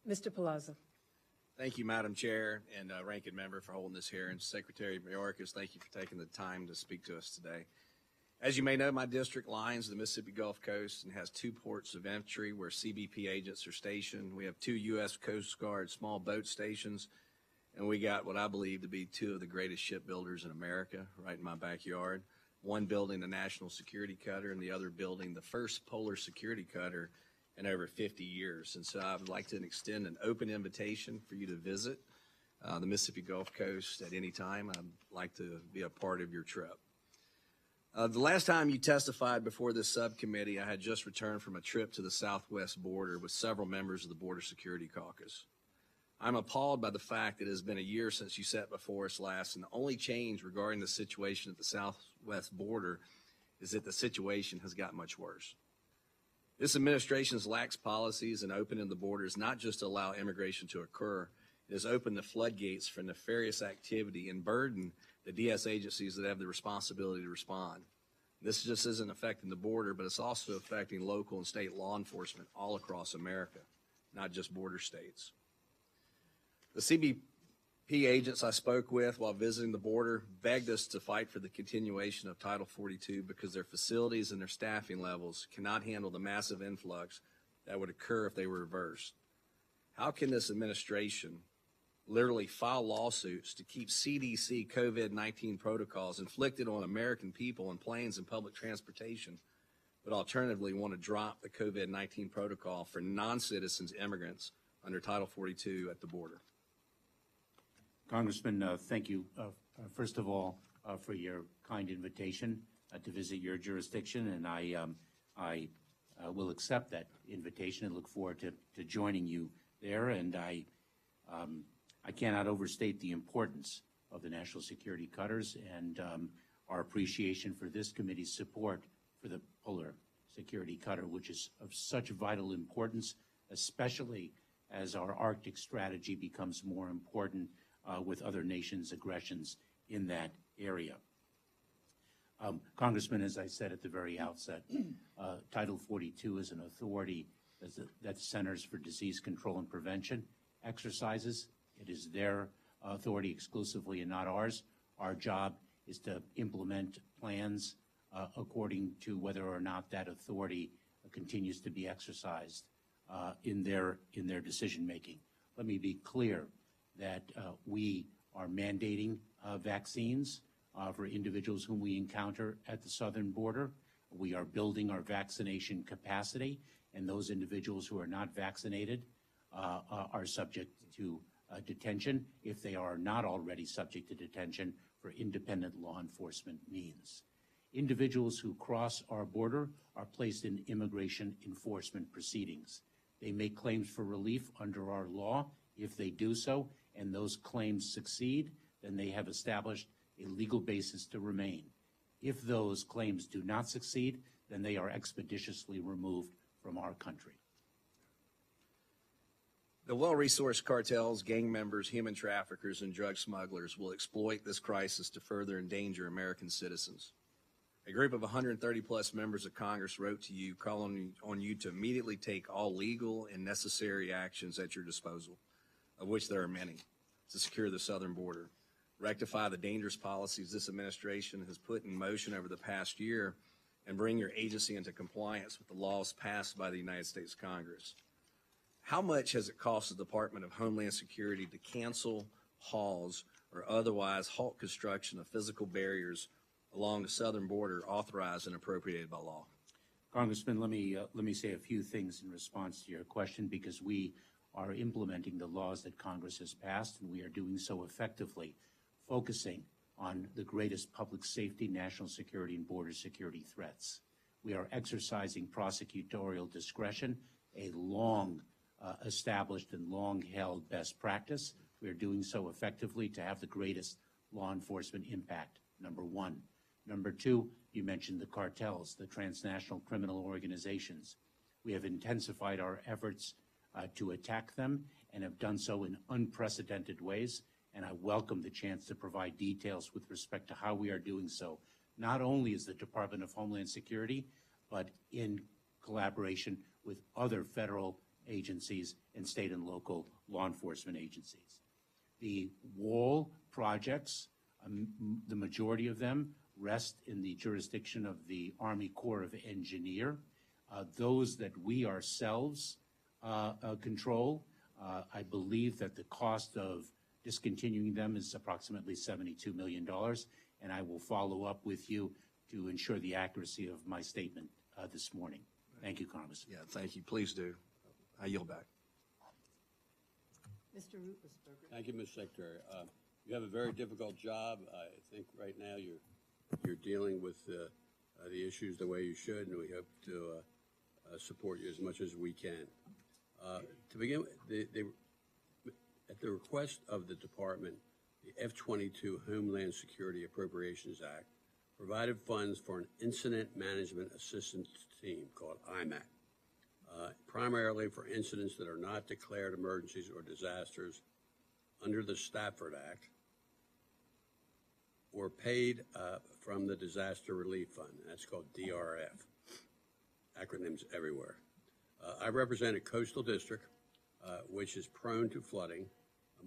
Mr. Palazzo. Thank you, Madam Chair and Ranking Member, for holding this hearing. Secretary Mayorkas, thank you for taking the time to speak to us today. As you may know, my district lines the Mississippi Gulf Coast and has 2 ports of entry where CBP agents are stationed. We have 2 U.S. Coast Guard small boat stations, and we got what I believe to be 2 of the greatest shipbuilders in America right in my backyard. One building the National Security Cutter and the other building the first polar security cutter in over 50 years. And so I would like to extend an open invitation for you to visit the Mississippi Gulf Coast at any time. I'd like to be a part of your trip. The last time you testified before this subcommittee, I had just returned from a trip to the southwest border with several members of the Border Security Caucus. I'm appalled by the fact that it has been a year since you sat before us last, and the only change regarding the situation at the southwest border is that the situation has got much worse. This administration's lax policies and opening the borders not just to allow immigration to occur, it has opened the floodgates for nefarious activity and burdened the DS agencies that have the responsibility to respond. This just isn't affecting the border, but it's also affecting local and state law enforcement all across America, not just border states. The CBP agents I spoke with while visiting the border begged us to fight for the continuation of Title 42 because their facilities and their staffing levels cannot handle the massive influx that would occur if they were reversed. How can this administration literally file lawsuits to keep CDC COVID-19 protocols inflicted on American people in planes and public transportation, but alternatively want to drop the COVID-19 protocol for non-citizens immigrants under Title 42 at the border? Congressman, thank you, first of all, for your kind invitation to visit your jurisdiction, and I will accept that invitation and look forward to joining you there. And I cannot overstate the importance of the national security cutters and our appreciation for this committee's support for the polar security cutter, which is of such vital importance, especially as our Arctic strategy becomes more important with other nations' aggressions in that area. Congressman, as I said at the very outset, Title 42 is an authority that the Centers for Disease Control and Prevention exercises. It is their authority exclusively and not ours. Our job is to implement plans according to whether or not that authority continues to be exercised in their decision making. Let me be clear that we are mandating vaccines for individuals whom we encounter at the southern border. We are building our vaccination capacity, and those individuals who are not vaccinated are subject to detention if they are not already subject to detention for independent law enforcement means. Individuals who cross our border are placed in immigration enforcement proceedings. They make claims for relief under our law. If they do so and those claims succeed, then they have established a legal basis to remain. If those claims do not succeed, then they are expeditiously removed from our country. The well-resourced cartels, gang members, human traffickers, and drug smugglers will exploit this crisis to further endanger American citizens. A group of 130-plus members of Congress wrote to you calling on you to immediately take all legal and necessary actions at your disposal, of which there are many, to secure the southern border, rectify the dangerous policies this administration has put in motion over the past year, and bring your agency into compliance with the laws passed by the United States Congress. How much has it cost the Department of Homeland Security to cancel, pause, or otherwise halt construction of physical barriers along the southern border authorized and appropriated by law? Congressman, let me say a few things in response to your question, because we are implementing the laws that Congress has passed, and we are doing so effectively, focusing on the greatest public safety, national security, and border security threats. We are exercising prosecutorial discretion, a long established and long-held best practice. We are doing so effectively to have the greatest law enforcement impact, number one. Number two, you mentioned the cartels, the transnational criminal organizations. We have intensified our efforts to attack them and have done so in unprecedented ways, and I welcome the chance to provide details with respect to how we are doing so, not only as the Department of Homeland Security, but in collaboration with other federal agencies and state and local law enforcement agencies. The wall projects, the majority of them rest in the jurisdiction of the Army Corps of Engineers. Those that we ourselves control, I believe that the cost of discontinuing them is approximately $72 million, and I will follow up with you to ensure the accuracy of my statement this morning. Thank you, Congressman. Yeah, thank you. Please do. I yield back. Mr. Ruppersberger. Thank you, Ms. Secretary. You have a very difficult job. I think right now you're dealing with the issues the way you should, and we hope to support you as much as we can. To begin with, at the request of the department, the F-22 Homeland Security Appropriations Act provided funds for an incident management assistance team called IMAT, primarily for incidents that are not declared emergencies or disasters under the Stafford Act or paid from the Disaster Relief Fund. That's called DRF. Acronyms everywhere. I represent a coastal district which is prone to flooding.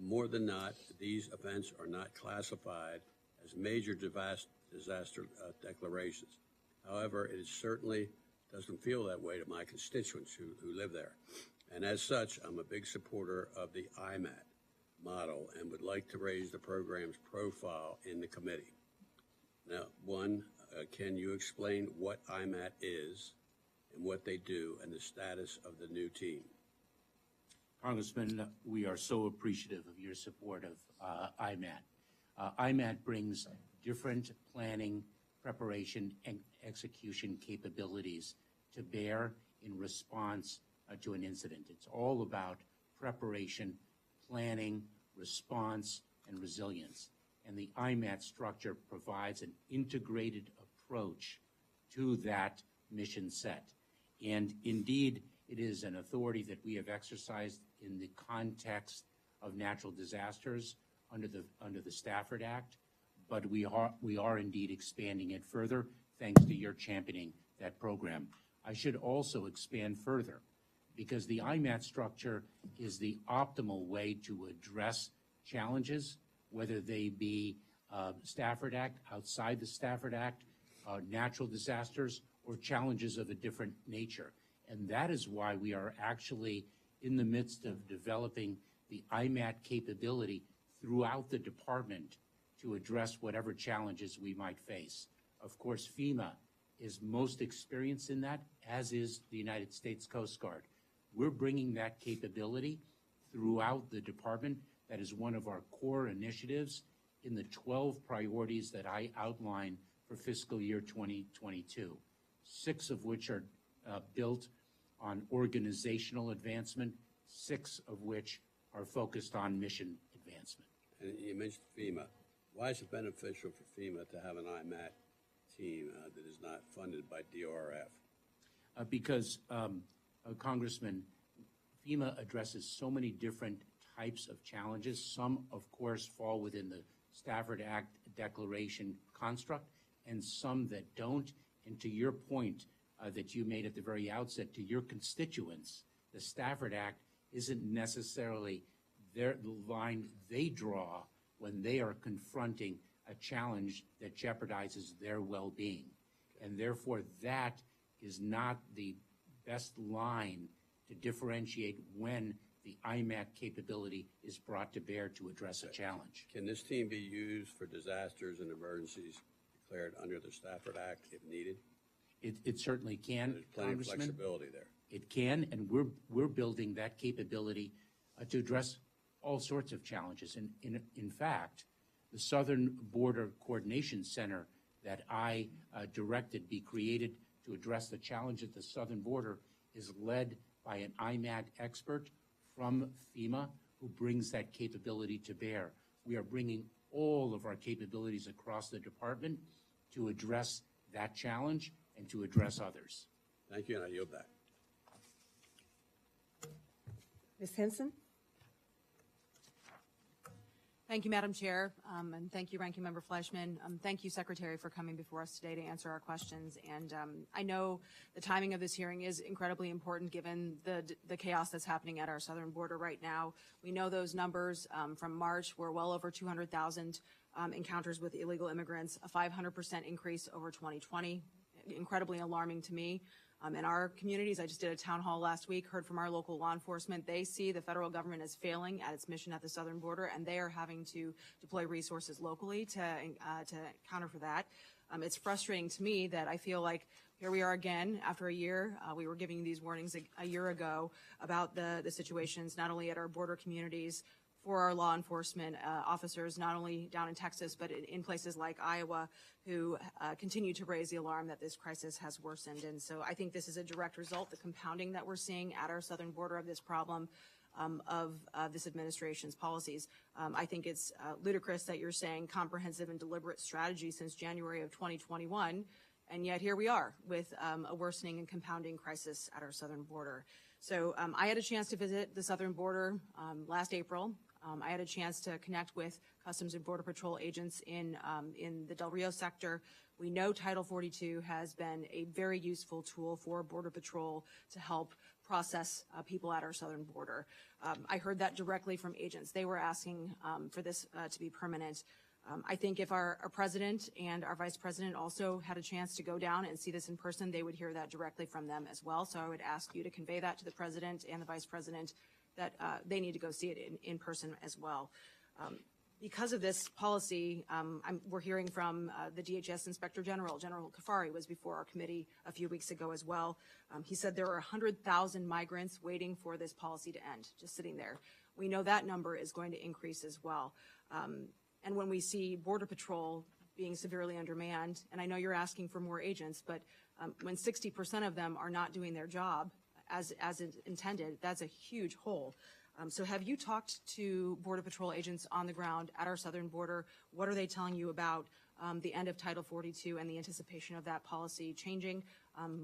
More than not, these events are not classified as major disaster declarations. However, it certainly doesn't feel that way to my constituents who live there. And as such, I'm a big supporter of the IMAT model and would like to raise the program's profile in the committee. Now, one, can you explain what IMAT is and what they do and the status of the new team? Congressman, we are so appreciative of your support of IMAT. IMAT brings different planning, preparation, and execution capabilities to bear in response to an incident. It's all about preparation, planning, response, and resilience. And the IMAT structure provides an integrated approach to that mission set. And indeed, it is an authority that we have exercised in the context of natural disasters under the Stafford Act, but we are indeed expanding it further thanks to your championing that program. I should also expand further because the IMAT structure is the optimal way to address challenges, whether they be Stafford Act, outside the Stafford Act, natural disasters, or challenges of a different nature. And that is why we are actually in the midst of developing the IMAT capability throughout the department to address whatever challenges we might face. Of course, FEMA is most experienced in that, as is the United States Coast Guard. We're bringing that capability throughout the department. That is one of our core initiatives in the 12 priorities that I outlined for fiscal year 2022, 6 of which are built on organizational advancement, 6 of which are focused on mission advancement. And you mentioned FEMA. Why is it beneficial for FEMA to have an IMAT team that is not funded by DRF? Because, Congressman, FEMA addresses so many different types of challenges. Some, of course, fall within the Stafford Act declaration construct, and some that don't. And to your point that you made at the very outset, to your constituents, the Stafford Act isn't necessarily the line they draw when they are confronting a challenge that jeopardizes their well-being. And therefore, that is not the best line to differentiate when the IMAT capability is brought to bear to address a challenge. Can this team be used for disasters and emergencies declared under the Stafford Act if needed? It certainly can, There's plenty Congressman. of flexibility there. It can, and we're building that capability to address all sorts of challenges. And in fact, the Southern Border Coordination Center that I directed be created to address the challenge at the southern border is led by an IMAT expert from FEMA who brings that capability to bear. We are bringing all of our capabilities across the department to address that challenge and to address others. Thank you, and I yield back. Ms. Henson? Thank you, Madam Chair, and thank you, Ranking Member Fleischman. Thank you, Secretary, for coming before us today to answer our questions. And I know the timing of this hearing is incredibly important given the chaos that's happening at our southern border right now. We know those numbers from March were well over 200,000 encounters with illegal immigrants, a 500% increase over 2020, incredibly alarming to me. In our communities, I just did a town hall last week, heard from our local law enforcement. They see the federal government as failing at its mission at the southern border, and they are having to deploy resources locally to counter for that. It's frustrating to me that I feel like here we are again after a year. We were giving these warnings a year ago about the situations, not only at our border communities, for our law enforcement officers, not only down in Texas, but in places like Iowa, who continue to raise the alarm that this crisis has worsened. And so I think this is a direct result, the compounding that we're seeing at our southern border of this problem of this administration's policies. I think it's ludicrous that you're saying comprehensive and deliberate strategy since January of 2021, and yet here we are with a worsening and compounding crisis at our southern border. So I had a chance to visit the southern border last April. I had a chance to connect with Customs and Border Patrol agents in the Del Rio sector. We know Title 42 has been a very useful tool for Border Patrol to help process people at our southern border. I heard that directly from agents. They were asking for this to be permanent. I think if our president and our vice president also had a chance to go down and see this in person, they would hear that directly from them as well. So I would ask you to convey that to the president and the vice president that they need to go see it in person as well. Because of this policy, we're hearing from the DHS Inspector General. General Kafari was before our committee a few weeks ago as well. He said there are 100,000 migrants waiting for this policy to end, just sitting there. We know that number is going to increase as well. And when we see Border Patrol being severely undermanned, and I know you're asking for more agents, but when 60% of them are not doing their job as intended, that's a huge hole. So have you talked to Border Patrol agents on the ground at our southern border? What are they telling you about the end of Title 42 and the anticipation of that policy changing?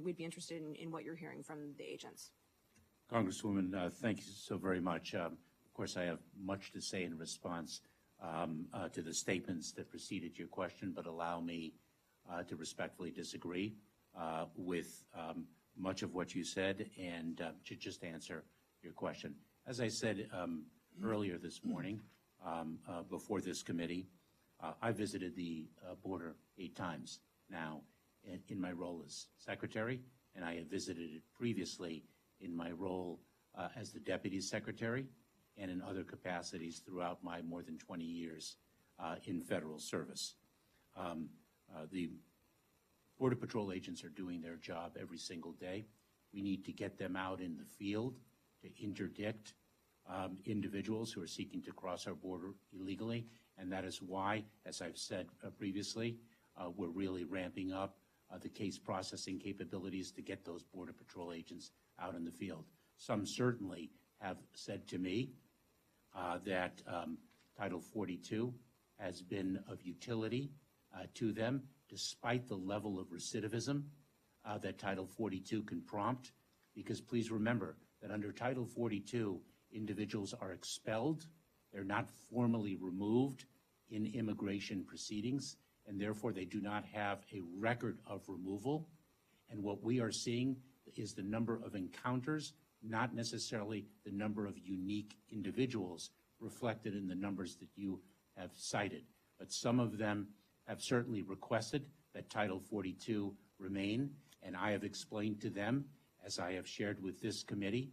We'd be interested in what you're hearing from the agents. Congresswoman, thank you so very much. Of course, I have much to say in response to the statements that preceded your question, but allow me to respectfully disagree with much of what you said and to just answer your question. As I said earlier this morning before this committee, I visited the border 8 times now in my role as secretary, and I have visited it previously in my role as the deputy secretary and in other capacities throughout my more than 20 years in federal service. The Border Patrol agents are doing their job every single day. We need to get them out in the field to interdict individuals who are seeking to cross our border illegally, and that is why, as I've said previously, we're really ramping up the case processing capabilities to get those Border Patrol agents out in the field. Some certainly have said to me that Title 42 has been of utility to them, despite the level of recidivism that Title 42 can prompt, because please remember that under Title 42, individuals are expelled, they're not formally removed in immigration proceedings, and therefore they do not have a record of removal. And what we are seeing is the number of encounters, not necessarily the number of unique individuals reflected in the numbers that you have cited. But some of them have certainly requested that Title 42 remain, and I have explained to them, as I have shared with this committee,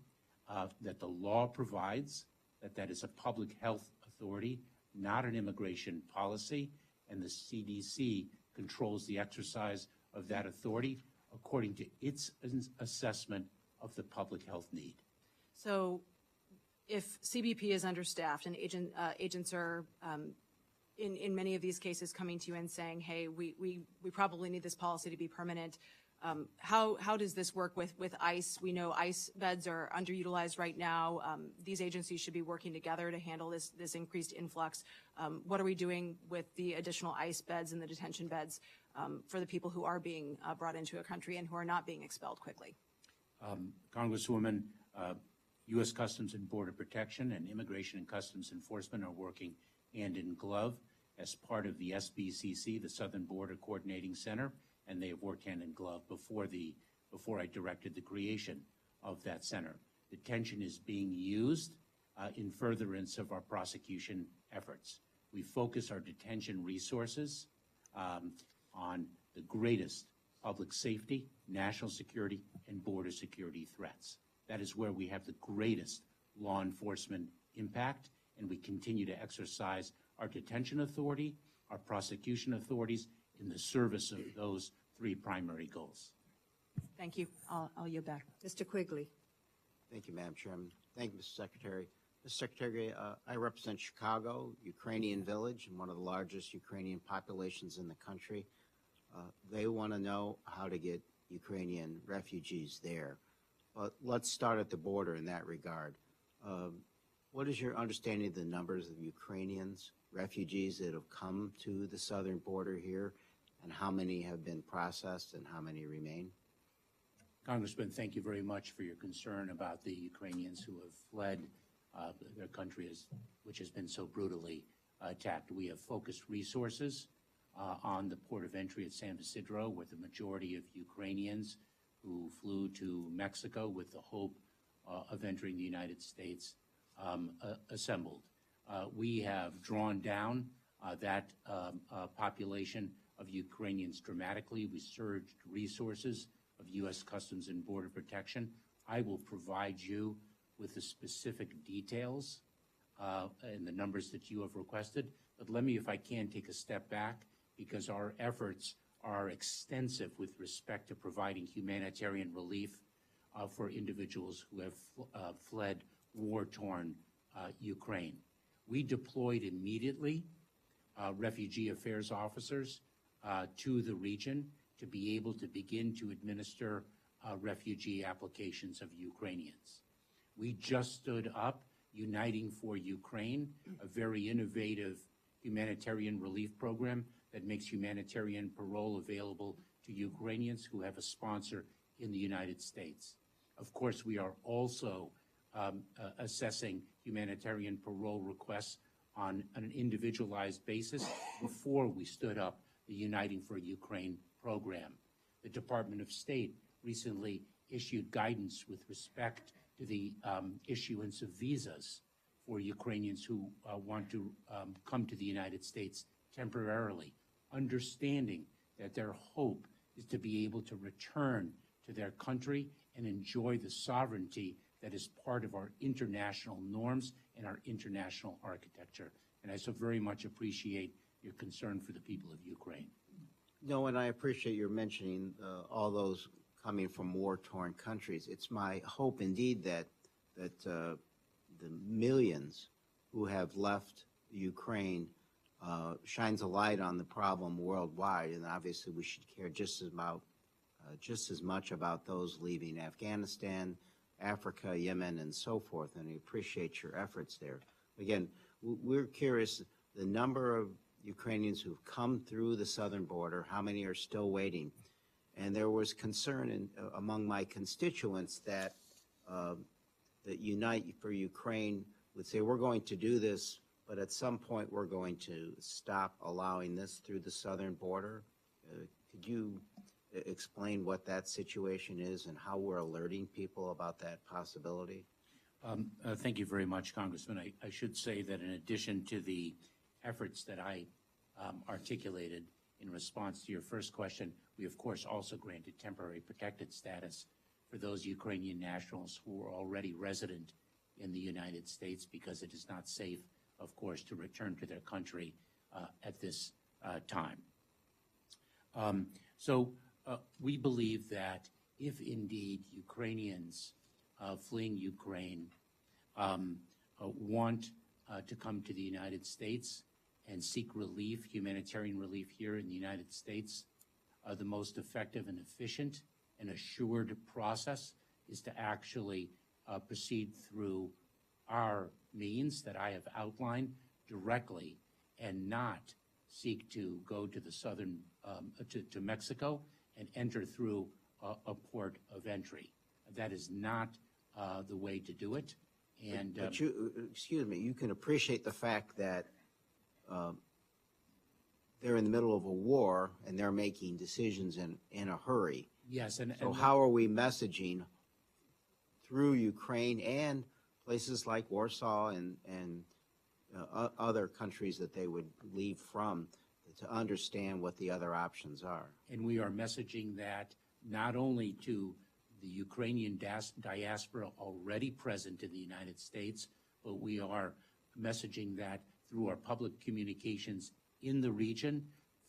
that the law provides that is a public health authority, not an immigration policy, and the CDC controls the exercise of that authority according to its assessment of the public health need. So if CBP is understaffed and agents are in many of these cases coming to you and saying, hey, we probably need this policy to be permanent, how does this work with ICE? We know ICE beds are underutilized right now. These agencies should be working together to handle this increased influx. What are we doing with the additional ICE beds and the detention beds for the people who are being brought into a country and who are not being expelled quickly? Congresswoman, U.S. Customs and Border Protection and Immigration and Customs Enforcement are working hand in glove as part of the SBCC, the Southern Border Coordinating Center, and they have worked hand in glove before I directed the creation of that center. Detention is being used in furtherance of our prosecution efforts. We focus our detention resources on the greatest public safety, national security, and border security threats. That is where we have the greatest law enforcement impact, and we continue to exercise our detention authority, our prosecution authorities in the service of those 3 primary goals. Thank you. I'll yield back. Mr. Quigley. Thank you, Madam Chairman. Thank you, Mr. Secretary. Mr. Secretary, I represent Chicago, Ukrainian village, and one of the largest Ukrainian populations in the country. They want to know how to get Ukrainian refugees there. But let's start at the border in that regard. What is your understanding of the numbers of Ukrainians, refugees that have come to the southern border here, and how many have been processed and how many remain? Congressman, thank you very much for your concern about the Ukrainians who have fled their country, which has been so brutally attacked. We have focused resources on the port of entry at San Isidro, where the majority of Ukrainians who flew to Mexico with the hope of entering the United States assembled. We have drawn down that population of Ukrainians dramatically. We surged resources of U.S. Customs and Border Protection. I will provide you with the specific details and the numbers that you have requested. But let me, if I can, take a step back, because our efforts are extensive with respect to providing humanitarian relief for individuals who have fled war-torn Ukraine. We deployed immediately refugee affairs officers to the region to be able to begin to administer refugee applications of Ukrainians. We just stood up Uniting for Ukraine, a very innovative humanitarian relief program that makes humanitarian parole available to Ukrainians who have a sponsor in the United States. Of course, we are also assessing humanitarian parole requests on an individualized basis before we stood up the Uniting for Ukraine program. The Department of State recently issued guidance with respect to the issuance of visas for Ukrainians who want to come to the United States temporarily, understanding that their hope is to be able to return to their country and enjoy the sovereignty that is part of our international norms and our international architecture. And I so very much appreciate your concern for the people of Ukraine. No, and I appreciate your mentioning all those coming from war-torn countries. It's my hope indeed that the millions who have left Ukraine shines a light on the problem worldwide, and obviously we should care just as much about those leaving Afghanistan, Africa, Yemen, and so forth, and I appreciate your efforts there. Again, we're curious the number of Ukrainians who've come through the southern border, how many are still waiting? And there was concern among my constituents that that Unite for Ukraine would say, we're going to do this, but at some point we're going to stop allowing this through the southern border. Could you explain what that situation is and how we're alerting people about that possibility? Thank you very much, Congressman. I should say that in addition to the efforts that I articulated in response to your first question, we of course also granted temporary protected status for those Ukrainian nationals who are already resident in the United States, because it is not safe, of course, to return to their country at this time. So we believe that if indeed Ukrainians fleeing Ukraine want to come to the United States and seek relief, humanitarian relief here in the United States, the most effective and efficient and assured process is to actually proceed through our means that I have outlined directly and not seek to go to the southern, to Mexico and enter through a port of entry. That is not the way to do it. And but you, excuse me, you can appreciate the fact that they're in the middle of a war and they're making decisions in a hurry. yes, So how are we messaging through Ukraine and places like Warsaw and other countries that they would leave from to understand what the other options are? And we are messaging that not only to the Ukrainian diaspora already present in the United States, but we are messaging that through our public communications in the region,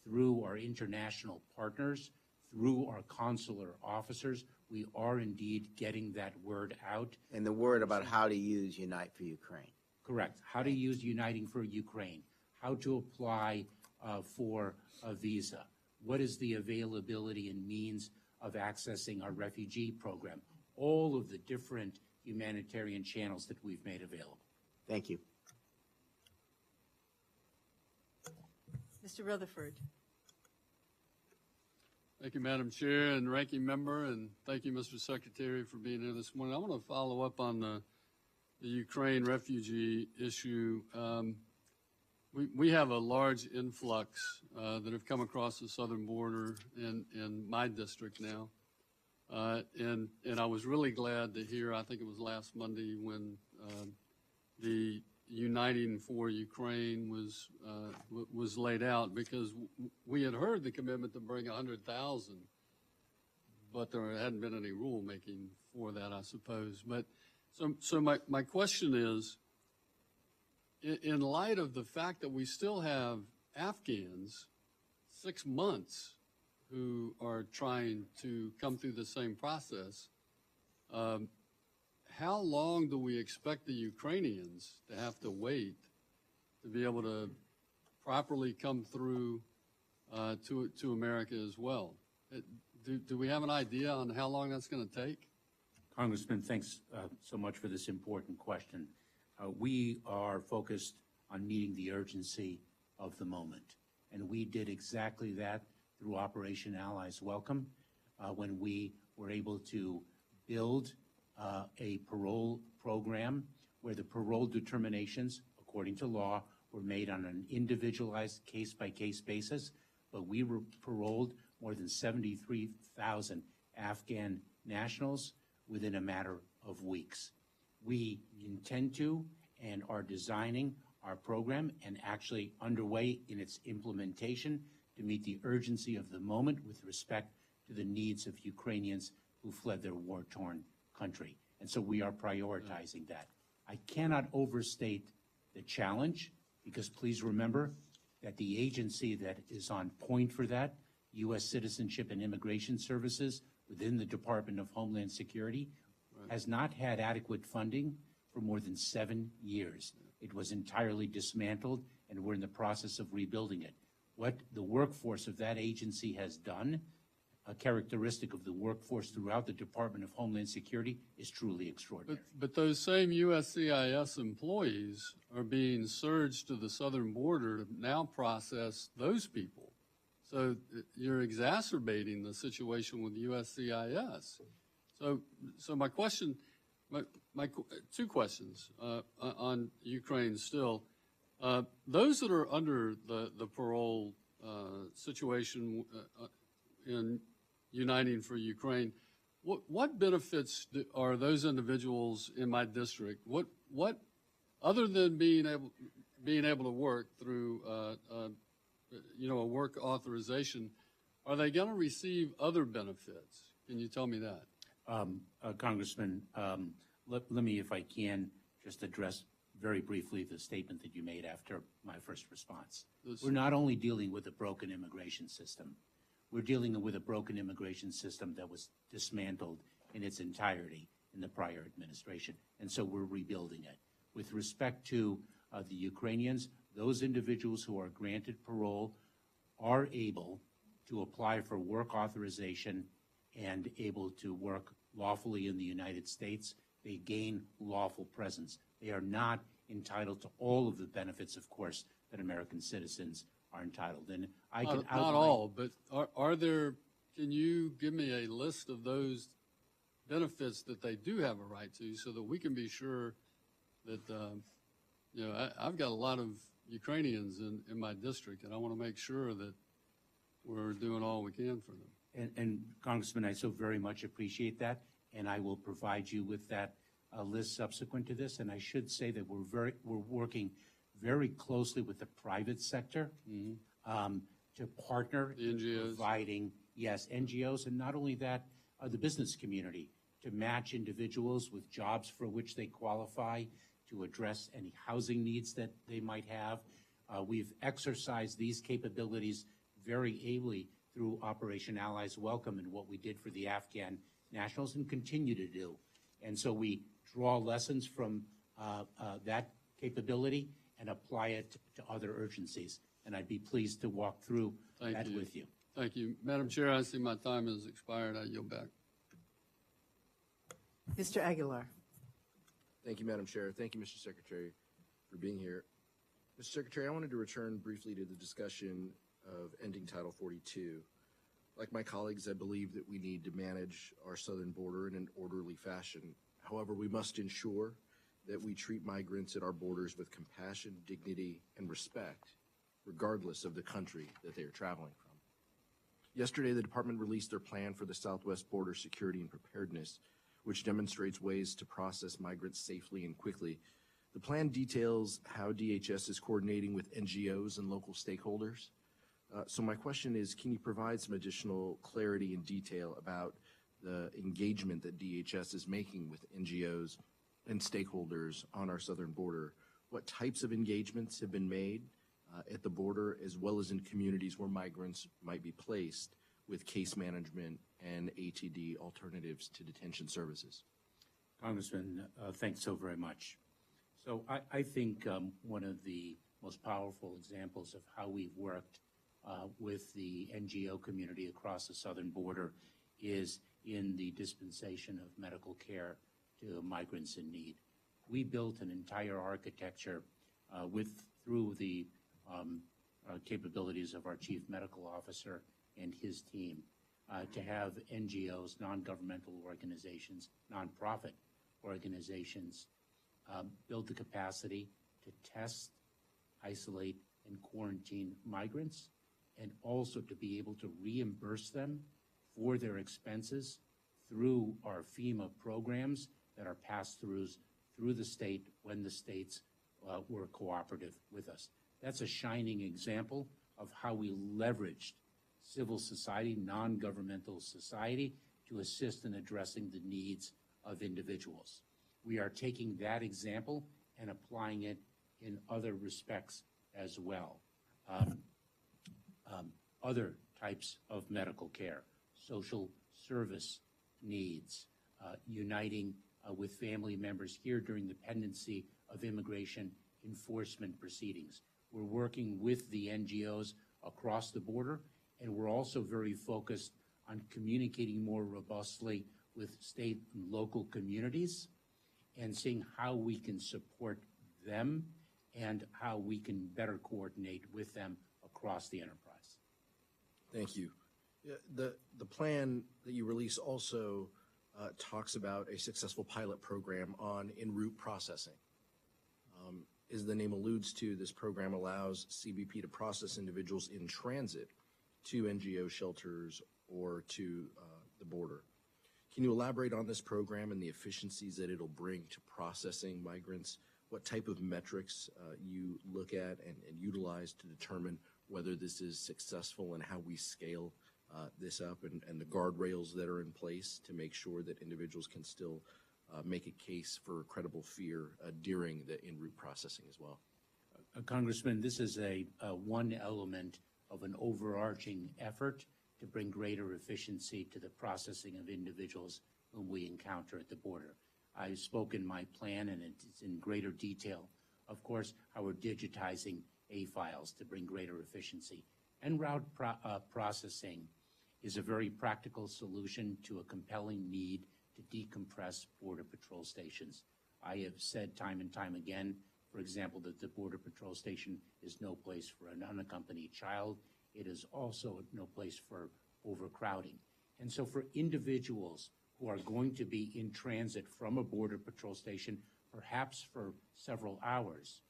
through our international partners, through our consular officers. We are indeed getting that word out. And the word about how to use Unite for Ukraine. Correct. How to use Uniting for Ukraine, how to apply for a visa, what is the availability and means of accessing our refugee program, all of the different humanitarian channels that we've made available. Thank you. Mr. Rutherford. Thank you, Madam Chair and Ranking Member, and thank you, Mr. Secretary, for being here this morning. I want to follow up on the Ukraine refugee issue. We have a large influx that have come across the southern border in my district now. And I was really glad to hear, I think it was last Monday, when the Uniting for Ukraine was laid out, because we had heard the commitment to bring 100,000, but there hadn't been any rulemaking for that, I suppose. But so my question is, in light of the fact that we still have Afghans 6 months who are trying to come through the same process, how long do we expect the Ukrainians to have to wait to be able to properly come through to America as well? Do we have an idea on how long that's going to take? Congressman, thanks so much for this important question. We are focused on meeting the urgency of the moment. And we did exactly that through Operation Allies Welcome, when we were able to build a parole program where the parole determinations, according to law, were made on an individualized case-by-case basis, but we paroled more than 73,000 Afghan nationals within a matter of weeks. We intend to and are designing our program and actually underway in its implementation to meet the urgency of the moment with respect to the needs of Ukrainians who fled their war-torn country. And so we are prioritizing that. I cannot overstate the challenge, because please remember that the agency that is on point for that, U.S. Citizenship and Immigration Services within the Department of Homeland Security, has not had adequate funding for more than 7 years. It was entirely dismantled, and we're in the process of rebuilding it. What the workforce of that agency has done, a characteristic of the workforce throughout the Department of Homeland Security, is truly extraordinary. But those same USCIS employees are being surged to the southern border to now process those people. So you're exacerbating the situation with USCIS. So my question, my two questions on Ukraine still. Those that are under the parole situation in Uniting for Ukraine, what benefits are those individuals in my district? What other than being able to work through a work authorization, are they going to receive other benefits? Can you tell me that? Congressman, let me, if I can, just address very briefly the statement that you made after my first response. We're not only dealing with a broken immigration system, we're dealing with a broken immigration system that was dismantled in its entirety in the prior administration, and so we're rebuilding it. With respect to the Ukrainians, those individuals who are granted parole are able to apply for work authorization and able to work lawfully in the United States. They gain lawful presence. They are not entitled to all of the benefits, of course, that American citizens are entitled. And I can outline— Not all, but are there, can you give me a list of those benefits that they do have a right to so that we can be sure that, I've got a lot of Ukrainians in my district, and I want to make sure that we're doing all we can for them. And Congressman, I so very much appreciate that, and I will provide you with that list subsequent to this. And I should say that we're working very closely with the private sector to partner in providing, yes, NGOs, and not only that, the business community, to match individuals with jobs for which they qualify, to address any housing needs that they might have. We've exercised these capabilities very ably through Operation Allies Welcome and what we did for the Afghan nationals and continue to do. And so we draw lessons from that capability and apply it to other urgencies. And I'd be pleased to walk through that with you. Thank you. Madam Chair, I see my time has expired. I yield back. Mr. Aguilar. Thank you, Madam Chair. Thank you, Mr. Secretary, for being here. Mr. Secretary, I wanted to return briefly to the discussion of ending Title 42. Like my colleagues, I believe that we need to manage our southern border in an orderly fashion. However, we must ensure that we treat migrants at our borders with compassion, dignity, and respect, regardless of the country that they are traveling from. Yesterday, the department released their plan for the Southwest Border Security and Preparedness, which demonstrates ways to process migrants safely and quickly. The plan details how DHS is coordinating with NGOs and local stakeholders. So my question is, can you provide some additional clarity and detail about the engagement that DHS is making with NGOs and stakeholders on our southern border? What types of engagements have been made at the border, as well as in communities where migrants might be placed, with case management and ATD alternatives to detention services? Congressman, thanks so very much. So I think one of the most powerful examples of how we've worked with the NGO community across the southern border is in the dispensation of medical care to migrants in need. we built an entire architecture through the capabilities of our chief medical officer and his team to have NGOs, non-governmental organizations, nonprofit organizations build the capacity to test, isolate, and quarantine migrants, and also to be able to reimburse them for their expenses through our FEMA programs that are pass-throughs through the state when the states were cooperative with us. That's a shining example of how we leveraged civil society, non-governmental society, to assist in addressing the needs of individuals. We are taking that example and applying it in other respects as well. Other types of medical care, social service needs, uniting with family members here during the pendency of immigration enforcement proceedings. We're working with the NGOs across the border, and we're also very focused on communicating more robustly with state and local communities and seeing how we can support them and how we can better coordinate with them across the enterprise. Thank you. The plan that you release also talks about a successful pilot program on en route processing. As the name alludes to, this program allows CBP to process individuals in transit to NGO shelters or to the border. Can you elaborate on this program and the efficiencies that it'll bring to processing migrants? What type of metrics you look at and utilize to determine whether this is successful, and how we scale this up, and the guardrails that are in place to make sure that individuals can still make a case for credible fear during the en route processing as well? Congressman, this is one element of an overarching effort to bring greater efficiency to the processing of individuals whom we encounter at the border. I spoke in my plan, and it's in greater detail, of course, how we're digitizing A-files to bring greater efficiency. En route processing is a very practical solution to a compelling need to decompress Border Patrol stations. I have said time and time again, for example, that the Border Patrol station is no place for an unaccompanied child. It is also no place for overcrowding. And so for individuals who are going to be in transit from a Border Patrol station, perhaps for several hours,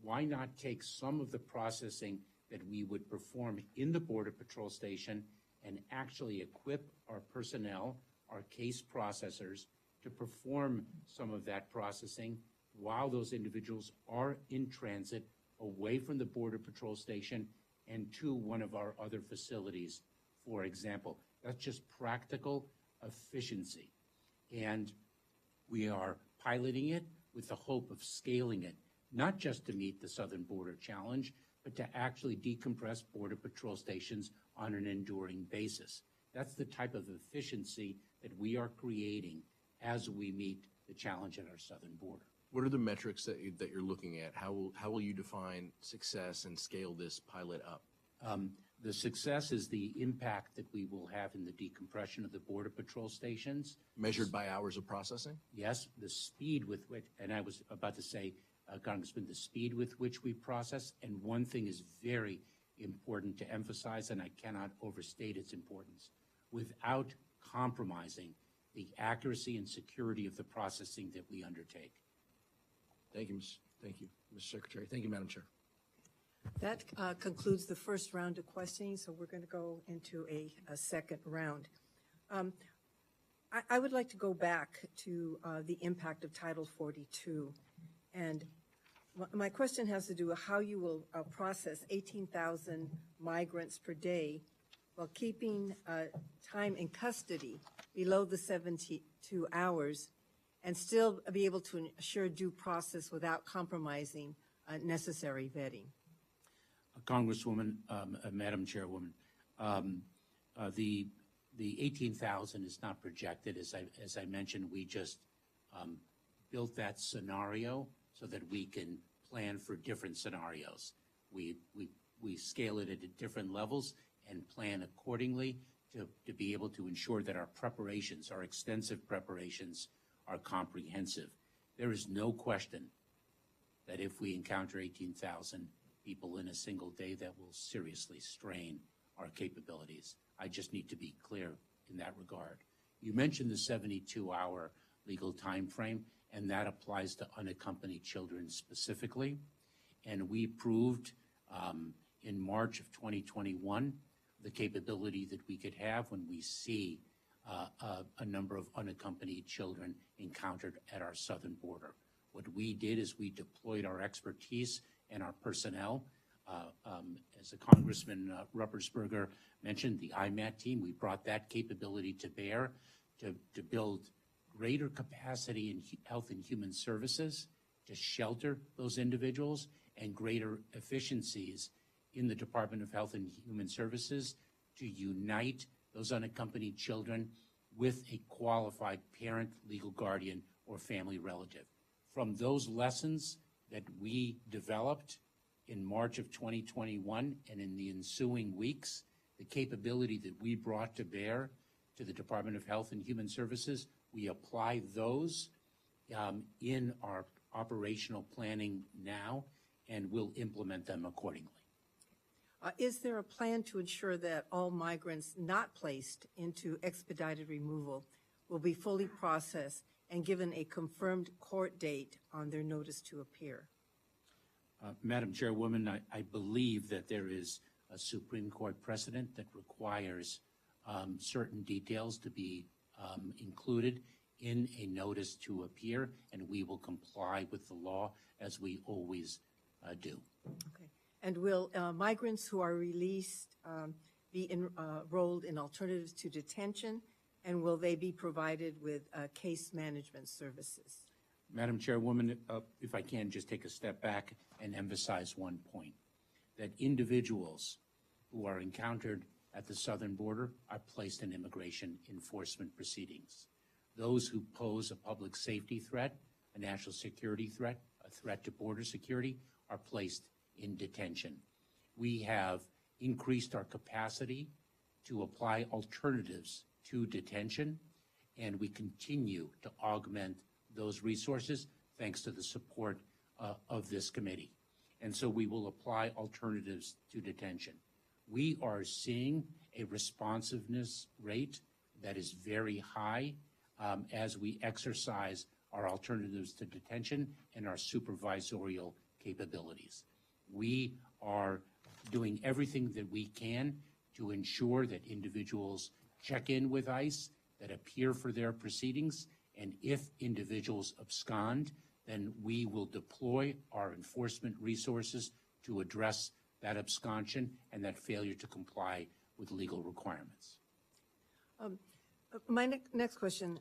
why not take some of the processing that we would perform in the Border Patrol station and actually equip our personnel, our case processors, to perform some of that processing while those individuals are in transit away from the Border Patrol station and to one of our other facilities, for example. That's just practical efficiency. And we are piloting it with the hope of scaling it, not just to meet the southern border challenge, but to actually decompress Border Patrol stations on an enduring basis. That's the type of efficiency that we are creating as we meet the challenge at our southern border. What are the metrics that you're looking at? How will you define success and scale this pilot up? The success is the impact that we will have in the decompression of the Border Patrol stations. Measured by hours of processing? Yes, the speed with which, and I was about to say, Congressman, the speed with which we process. And one thing is very important to emphasize, and I cannot overstate its importance, without compromising the accuracy and security of the processing that we undertake. Thank you, Mr. Secretary. Thank you, Madam Chair. That concludes the first round of questioning, so we're going to go into a second round. I would like to go back to the impact of Title 42. And my question has to do with how you will process 18,000 migrants per day while keeping time in custody below the 72 hours and still be able to ensure due process without compromising necessary vetting. Congresswoman, Madam Chairwoman, the 18,000 is not projected. As I mentioned, we just built that scenario so that we can plan for different scenarios. We scale it at different levels and plan accordingly to be able to ensure that our preparations, our extensive preparations, are comprehensive. There is no question that if we encounter 18,000 people in a single day, that will seriously strain our capabilities. I just need to be clear in that regard. You mentioned the 72-hour legal time frame, and that applies to unaccompanied children specifically. And we proved in March of 2021 the capability that we could have when we see a number of unaccompanied children encountered at our southern border. What we did is we deployed our expertise and our personnel. As the Congressman Ruppersberger mentioned, the IMAT team, we brought that capability to bear to build greater capacity in health and human services, to shelter those individuals, and greater efficiencies in the Department of Health and Human Services to unite those unaccompanied children with a qualified parent, legal guardian, or family relative. From those lessons that we developed in March of 2021 and in the ensuing weeks, the capability that we brought to bear to the Department of Health and Human Services, we apply those in our operational planning now, and we'll implement them accordingly. Is there a plan to ensure that all migrants not placed into expedited removal will be fully processed and given a confirmed court date on their notice to appear? Madam Chairwoman, I believe that there is a Supreme Court precedent that requires certain details to be included in a notice to appear, and we will comply with the law as we always do. Okay. And will migrants who are released be enrolled in alternatives to detention, and will they be provided with case management services? Madam Chairwoman, if I can just take a step back and emphasize one point, that individuals who are encountered at the southern border are placed in immigration enforcement proceedings. Those who pose a public safety threat, a national security threat, a threat to border security, are placed in detention. We have increased our capacity to apply alternatives to detention, and we continue to augment those resources thanks to the support of this committee. And so we will apply alternatives to detention. We are seeing a responsiveness rate that is very high as we exercise our alternatives to detention and our supervisorial capabilities. We are doing everything that we can to ensure that individuals check in with ICE, that appear for their proceedings, and if individuals abscond, then we will deploy our enforcement resources to address that absconsion and that failure to comply with legal requirements. My next question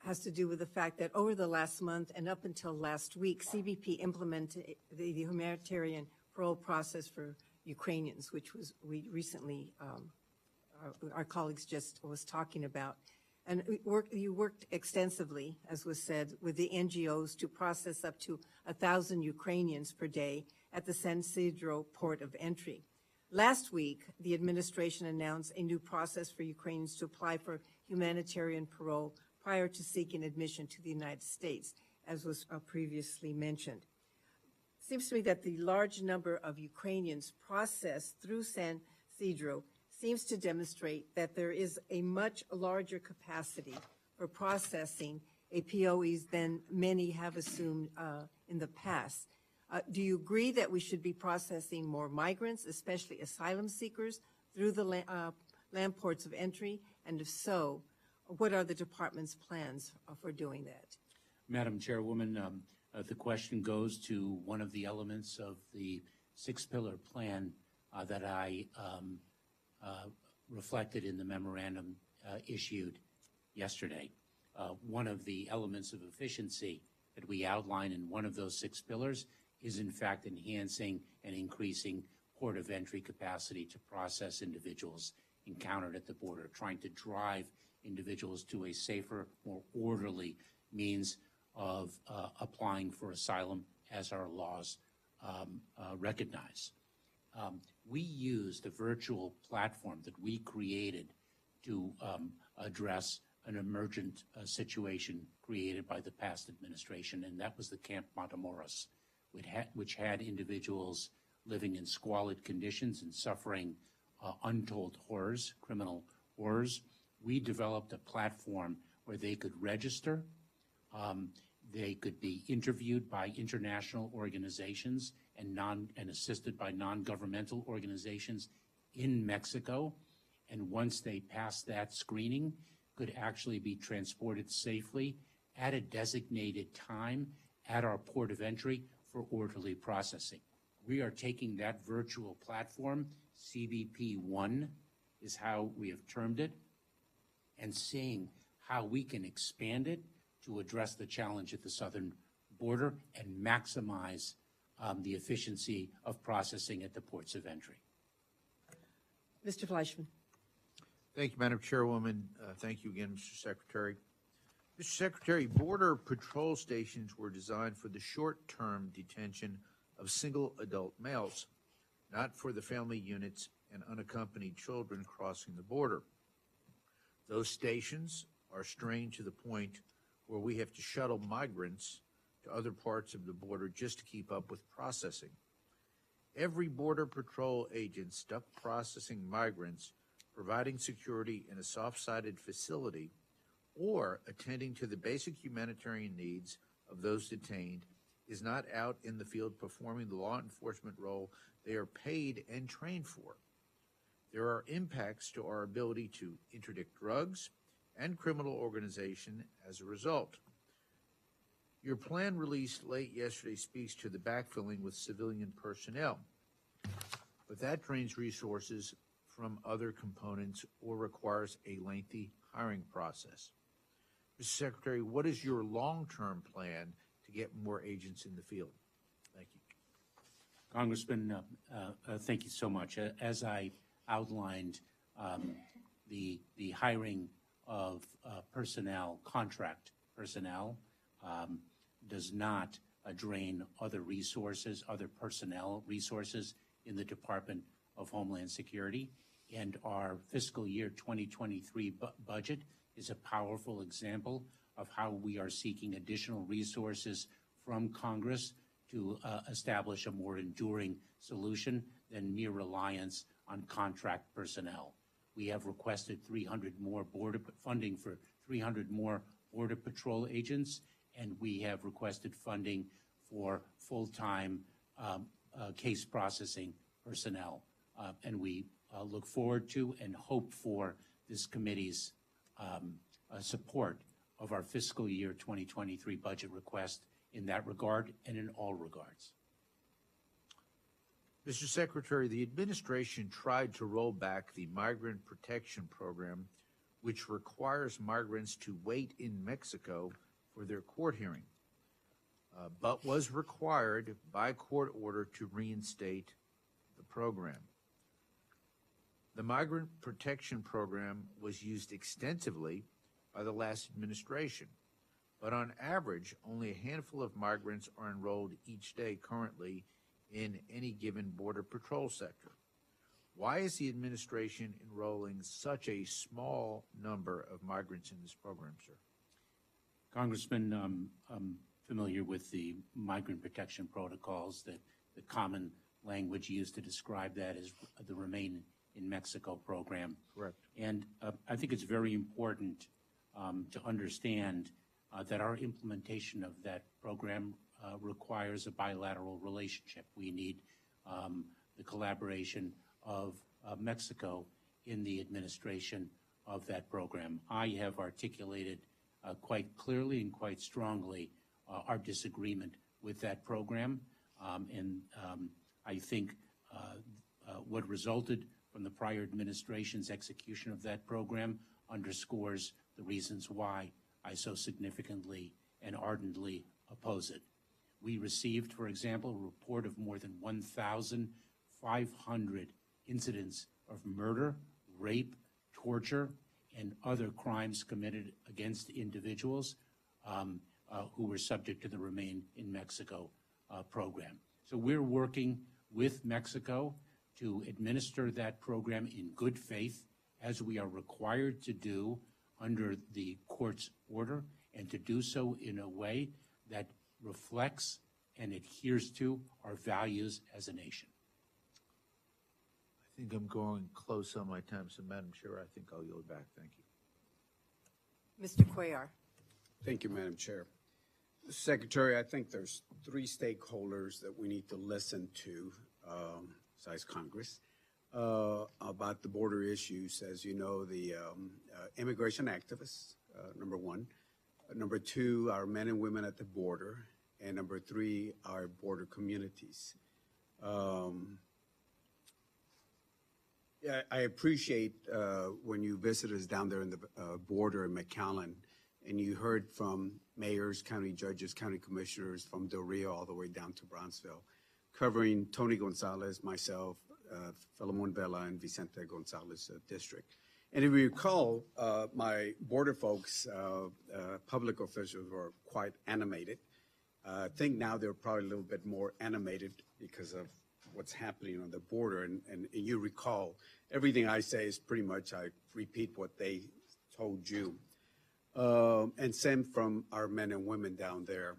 has to do with the fact that over the last month and up until last week, CBP implemented the humanitarian parole process for Ukrainians, which was we recently, our colleagues just was talking about. And you worked extensively, as was said, with the NGOs to process up to 1,000 Ukrainians per day at the San Isidro port of entry. Last week, the administration announced a new process for Ukrainians to apply for humanitarian parole prior to seeking admission to the United States, as was previously mentioned. It seems to me that the large number of Ukrainians processed through San Isidro seems to demonstrate that there is a much larger capacity for processing APOEs than many have assumed in the past. Do you agree that we should be processing more migrants, especially asylum seekers, through the land ports of entry? And if so, what are the department's plans for doing that? Madam Chairwoman, the question goes to one of the elements of the six-pillar plan that I reflected in the memorandum issued yesterday. One of the elements of efficiency that we outline in one of those six pillars is in fact enhancing and increasing port of entry capacity to process individuals encountered at the border, trying to drive individuals to a safer, more orderly means of applying for asylum as our laws recognize. We used a virtual platform that we created to address an emergent situation created by the past administration, and that was the Camp Matamoros, which had individuals living in squalid conditions and suffering untold horrors, criminal horrors. We developed a platform where they could register, they could be interviewed by international organizations and assisted by non-governmental organizations in Mexico, and once they passed that screening, could actually be transported safely at a designated time at our port of entry for orderly processing. We are taking that virtual platform, CBP-1 is how we have termed it, and seeing how we can expand it to address the challenge at the southern border and maximize the efficiency of processing at the ports of entry. Mr. Fleischman. Thank you, Madam Chairwoman. Thank you again, Mr. Secretary. Mr. Secretary, border patrol stations were designed for the short-term detention of single adult males, not for the family units and unaccompanied children crossing the border. Those stations are strained to the point where we have to shuttle migrants to other parts of the border just to keep up with processing. Every Border Patrol agent stuck processing migrants, providing security in a soft-sided facility, or attending to the basic humanitarian needs of those detained is not out in the field performing the law enforcement role they are paid and trained for. There are impacts to our ability to interdict drugs and criminal organization as a result. Your plan released late yesterday speaks to the backfilling with civilian personnel, but that drains resources from other components or requires a lengthy hiring process. Mr. Secretary, what is your long-term plan to get more agents in the field? Thank you. Congressman, thank you so much. As I outlined, the hiring of personnel, contract personnel, does not drain other resources, other personnel resources in the Department of Homeland Security. And our fiscal year 2023 budget is a powerful example of how we are seeking additional resources from Congress to establish a more enduring solution than mere reliance on contract personnel. We have requested 300 more funding for 300 more Border Patrol agents, and we have requested funding for full-time case processing personnel. And we look forward to and hope for this committee's support of our fiscal year 2023 budget request in that regard and in all regards. Mr. Secretary, the administration tried to roll back the Migrant Protection Program, which requires migrants to wait in Mexico for their court hearing, but was required by court order to reinstate the program. The Migrant Protection Program was used extensively by the last administration, but on average, only a handful of migrants are enrolled each day currently in any given Border Patrol sector. Why is the administration enrolling such a small number of migrants in this program, sir? Congressman, I'm familiar with the migrant protection protocols, that the common language used to describe that is the Remain in Mexico program. Correct. And I think it's very important to understand that our implementation of that program requires a bilateral relationship. We need the collaboration of Mexico in the administration of that program. I have articulated quite clearly and quite strongly our disagreement with that program, and I think what resulted from the prior administration's execution of that program underscores the reasons why I so significantly and ardently oppose it. We received, for example, a report of more than 1,500 incidents of murder, rape, torture, and other crimes committed against individuals who were subject to the Remain in Mexico program. So we're working with Mexico to administer that program in good faith, as we are required to do under the court's order, and to do so in a way that reflects and adheres to our values as a nation. I think I'm going close on my time, so Madam Chair, I think I'll yield back. Thank you. Mr. Cuellar. Thank you, Madam Chair. Secretary, I think there's three stakeholders that we need to listen to, besides Congress, about the border issues. As you know, the immigration activists, number one. Number two, our men and women at the border. And number three, our border communities. Yeah, I appreciate when you visited us down there in the border in McAllen, and you heard from mayors, county judges, county commissioners from Del Rio all the way down to Brownsville, covering Tony Gonzalez, myself, Philemon Vela, and Vicente Gonzalez district. And if you recall, my border folks, public officials were quite animated. I think now they're probably a little bit more animated because of what's happening on the border. And you recall, everything I say is pretty much, I repeat what they told you. And same from our men and women down there.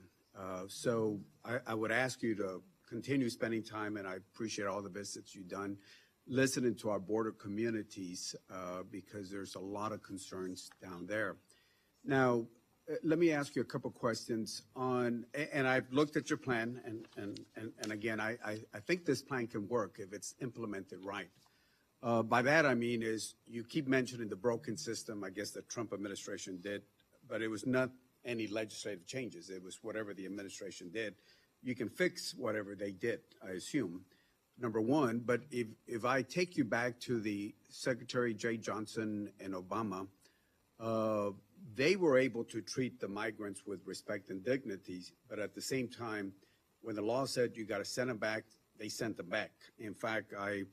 So I would ask you to continue spending time, and I appreciate all the visits you've done, listening to our border communities, because there's a lot of concerns down there. Now, let me ask you a couple questions on, and I've looked at your plan, and again, I think this plan can work if it's implemented right. By that I mean is you keep mentioning the broken system, I guess the Trump administration did, but it was not any legislative changes. It was whatever the administration did. You can fix whatever they did, I assume, number one. But if I take you back to the Secretary Jay Johnson and Obama, they were able to treat the migrants with respect and dignity, but at the same time, when the law said you got to send them back, they sent them back. In fact, I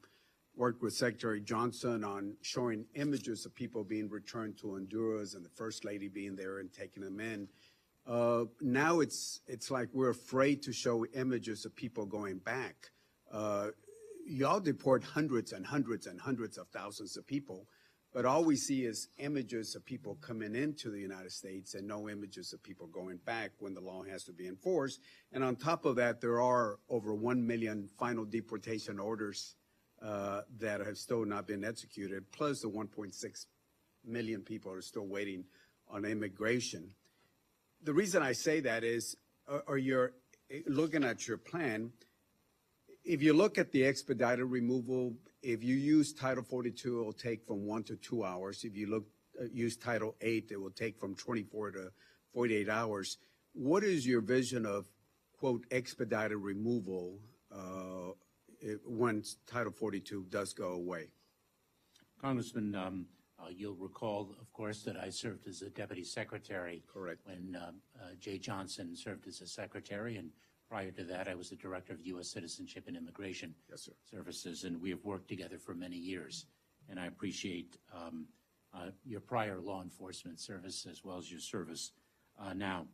worked with Secretary Johnson on showing images of people being returned to Honduras and the First Lady being there and taking them in. Now it's like we're afraid to show images of people going back. Y'all deport hundreds and hundreds and hundreds of thousands of people, but all we see is images of people coming into the United States and no images of people going back when the law has to be enforced. And on top of that, there are over 1 million final deportation orders that have still not been executed, plus the 1.6 million people are still waiting on immigration. The reason I say that is, or you're looking at your plan, if you look at the expedited removal, if you use Title 42, it will take from 1 to 2 hours. If you use Title 8, it will take from 24 to 48 hours. What is your vision of, quote, expedited removal when Title 42 does go away? Congressman, you'll recall, of course, that I served as a deputy secretary. Correct. When Jay Johnson served as a secretary, and prior to that, I was the director of U.S. Citizenship and Immigration Services, and we have worked together for many years. And I appreciate your prior law enforcement service as well as your service now.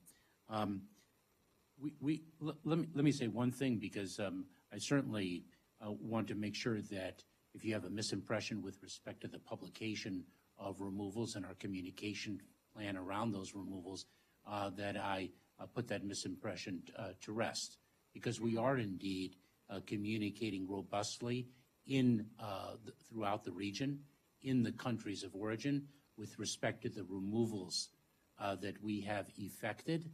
Let me say one thing, because I certainly want to make sure that if you have a misimpression with respect to the publication of removals and our communication plan around those removals, that I put that misimpression to rest, because we are indeed communicating robustly throughout the region, in the countries of origin, with respect to the removals that we have effected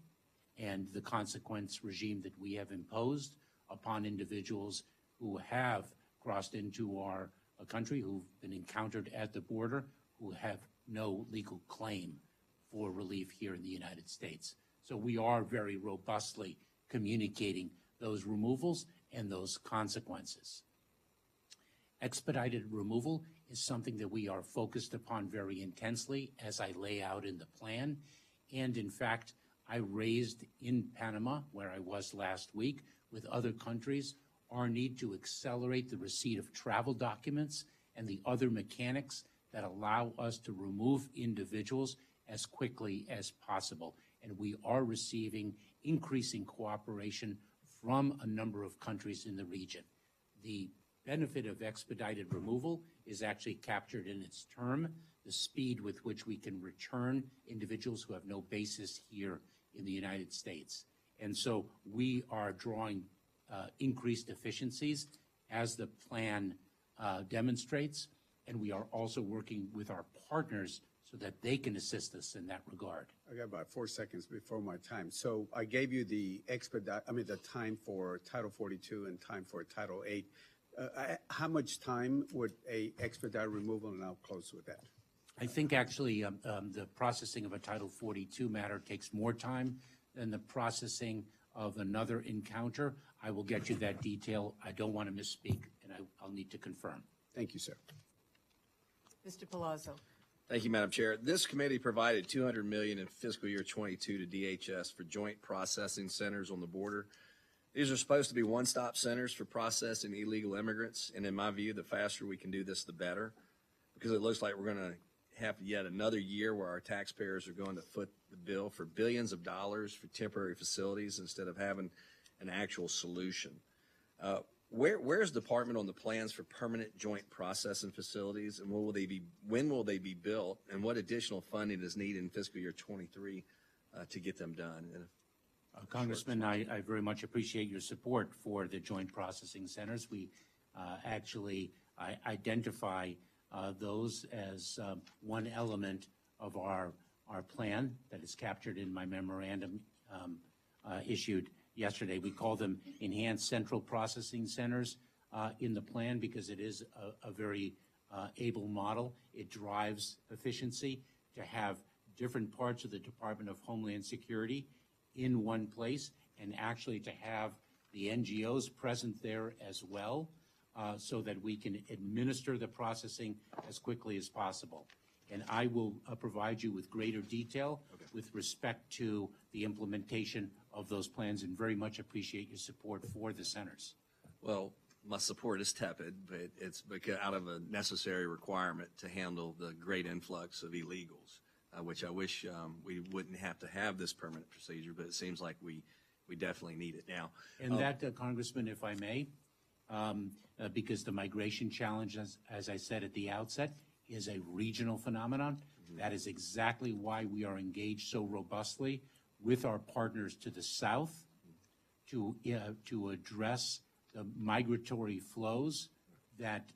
and the consequence regime that we have imposed upon individuals who have crossed into our country, who've been encountered at the border, who have no legal claim for relief here in the United States. So we are very robustly communicating those removals and those consequences. Expedited removal is something that we are focused upon very intensely, as I lay out in the plan. And in fact, I raised in Panama, where I was last week, with other countries, our need to accelerate the receipt of travel documents and the other mechanics that allow us to remove individuals as quickly as possible. And we are receiving increasing cooperation from a number of countries in the region. The benefit of expedited removal is actually captured in its term, the speed with which we can return individuals who have no basis here in the United States. And so we are drawing increased efficiencies as the plan demonstrates, and we are also working with our partners so that they can assist us in that regard. I got about 4 seconds before my time. So I gave you the the time for Title 42 and time for Title 8. How much time would a expedite removal, and I'll close with that? I think actually the processing of a Title 42 matter takes more time than the processing of another encounter. I will get you that detail. I don't want to misspeak, and I'll need to confirm. Thank you, sir. Mr. Palazzo. Thank you, Madam Chair. This committee provided $200 million in fiscal year 22 to DHS for joint processing centers on the border. These are supposed to be one-stop centers for processing illegal immigrants, and in my view, the faster we can do this, the better, because it looks like we're going to have yet another year where our taxpayers are going to foot the bill for billions of dollars for temporary facilities instead of having an actual solution. Where's the department on the plans for permanent joint processing facilities, and when will they be built, and what additional funding is needed in fiscal year 23 to get them done? Congressman, I very much appreciate your support for the joint processing centers. We actually identify those as one element of our plan that is captured in my memorandum issued yesterday. We call them enhanced central processing centers in the plan because it is a very able model. It drives efficiency to have different parts of the Department of Homeland Security in one place, and actually to have the NGOs present there as well, so that we can administer the processing as quickly as possible. And I will provide you with greater detail with respect to the implementation of those plans, and very much appreciate your support for the centers. Well, my support is tepid, but it's because out of a necessary requirement to handle the great influx of illegals, which I wish we wouldn't have to have this permanent procedure, but it seems like we definitely need it now. And that, Congressman, if I may, because the migration challenge, as I said at the outset, is a regional phenomenon. Mm-hmm. That is exactly why we are engaged so robustly with our partners to the south to address the migratory flows that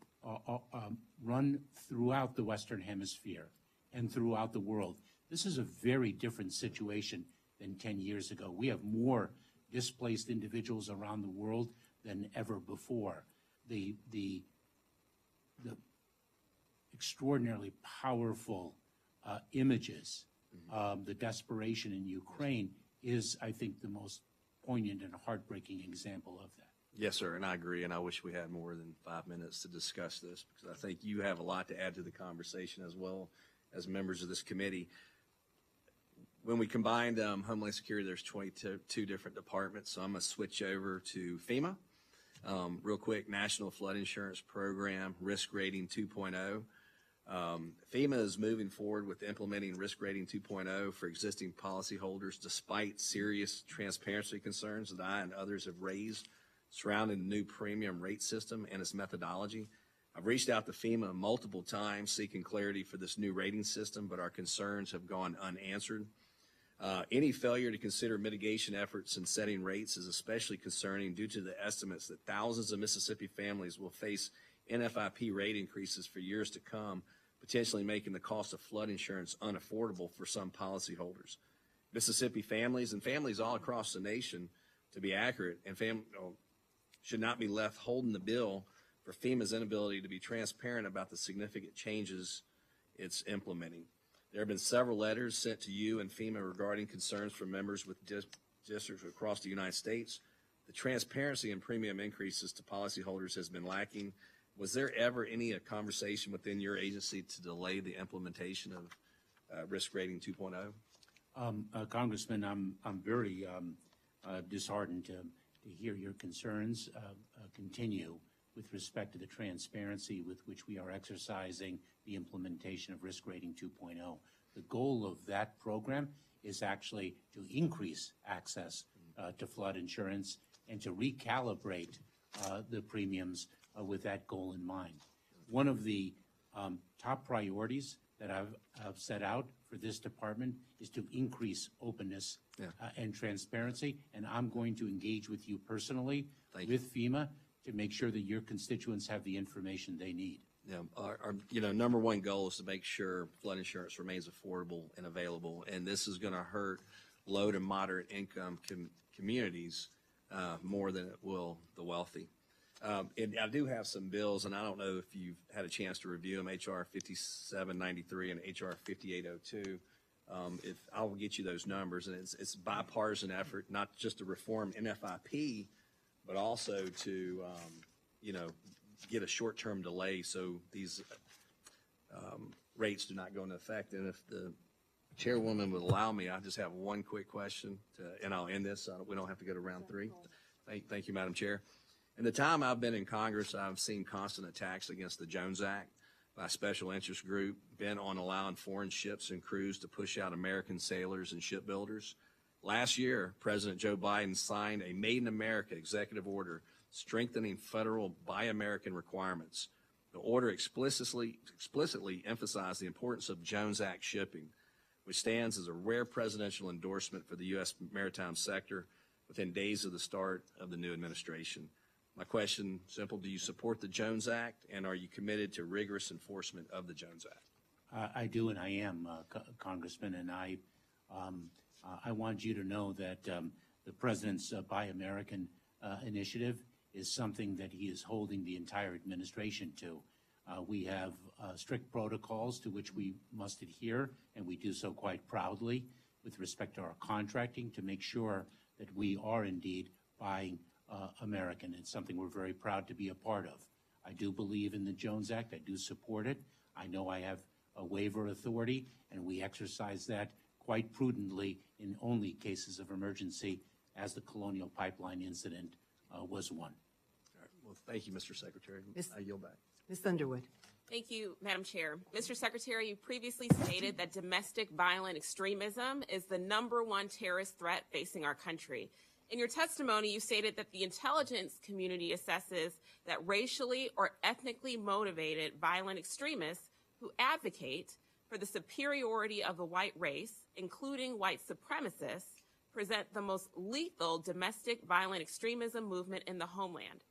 run throughout the Western Hemisphere and throughout the world. This is a very different situation than 10 years ago. We have more displaced individuals around the world than ever before. The extraordinarily powerful images, the desperation in Ukraine is, I think, the most poignant and heartbreaking example of that. Yes, sir, and I agree, and I wish we had more than 5 minutes to discuss this, because I think you have a lot to add to the conversation as well as members of this committee. When we combined Homeland Security, there's 22 different departments, so I'm going to switch over to FEMA. Real quick, National Flood Insurance Program, Risk Rating 2.0. FEMA is moving forward with implementing Risk Rating 2.0 for existing policyholders, despite serious transparency concerns that I and others have raised surrounding the new premium rate system and its methodology. I've reached out to FEMA multiple times seeking clarity for this new rating system, but our concerns have gone unanswered. Any failure to consider mitigation efforts in setting rates is especially concerning due to the estimates that thousands of Mississippi families will face NFIP rate increases for years to come, potentially making the cost of flood insurance unaffordable for some policyholders. Mississippi families and families all across the nation, to be accurate, and should not be left holding the bill for FEMA's inability to be transparent about the significant changes it's implementing. There have been several letters sent to you and FEMA regarding concerns from members with districts across the United States. The transparency in premium increases to policyholders has been lacking. Was there ever any conversation within your agency to delay the implementation of Risk Rating 2.0? Congressman, I'm very disheartened to hear your concerns continue with respect to the transparency with which we are exercising the implementation of Risk Rating 2.0. The goal of that program is actually to increase access to flood insurance and to recalibrate the premiums with that goal in mind. One of the top priorities that I've set out for this department is to increase openness and transparency, and I'm going to engage with you personally with FEMA to make sure that your constituents have the information they need. Yeah, our number one goal is to make sure flood insurance remains affordable and available, and this is going to hurt low to moderate income communities more than it will the wealthy. And I do have some bills, and I don't know if you've had a chance to review them, HR 5793 and HR 5802. If I will get you those numbers, and it's a bipartisan effort, not just to reform NFIP, but also to, get a short-term delay so these rates do not go into effect. And if the chairwoman would allow me, I just have one quick question, and I'll end this. We don't have to go to round three. Thank you, Madam Chair. In the time I've been in Congress, I've seen constant attacks against the Jones Act by a special interest group bent on allowing foreign ships and crews to push out American sailors and shipbuilders. Last year, President Joe Biden signed a Made in America executive order strengthening federal Buy American requirements. The order explicitly emphasized the importance of Jones Act shipping, which stands as a rare presidential endorsement for the U.S. maritime sector within days of the start of the new administration. My question, simple, do you support the Jones Act, and are you committed to rigorous enforcement of the Jones Act? I do, and I am, Congressman, and I want you to know that the President's Buy American initiative is something that he is holding the entire administration to. We have strict protocols to which we must adhere, and we do so quite proudly with respect to our contracting to make sure that we are indeed buying American. It's something we're very proud to be a part of. I do believe in the Jones Act. I do support it. I know I have a waiver authority, and we exercise that quite prudently in only cases of emergency, as the Colonial Pipeline incident was one. All right. Well, thank you, Mr. Secretary. I yield back. Ms. Underwood. Thank you, Madam Chair. Mr. Secretary, you previously stated that domestic violent extremism is the #1 terrorist threat facing our country. In your testimony, you stated that the intelligence community assesses that racially or ethnically motivated violent extremists who advocate for the superiority of the white race, including white supremacists, present the most lethal domestic violent extremism movement in the homeland.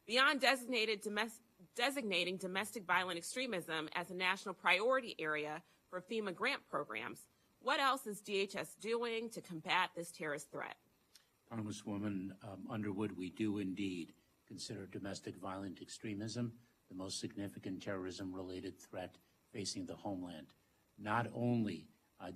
Beyond designating domestic violent extremism as a national priority area for FEMA grant programs, what else is DHS doing to combat this terrorist threat? Congresswoman Underwood, we do indeed consider domestic violent extremism the most significant terrorism-related threat facing the homeland. Not only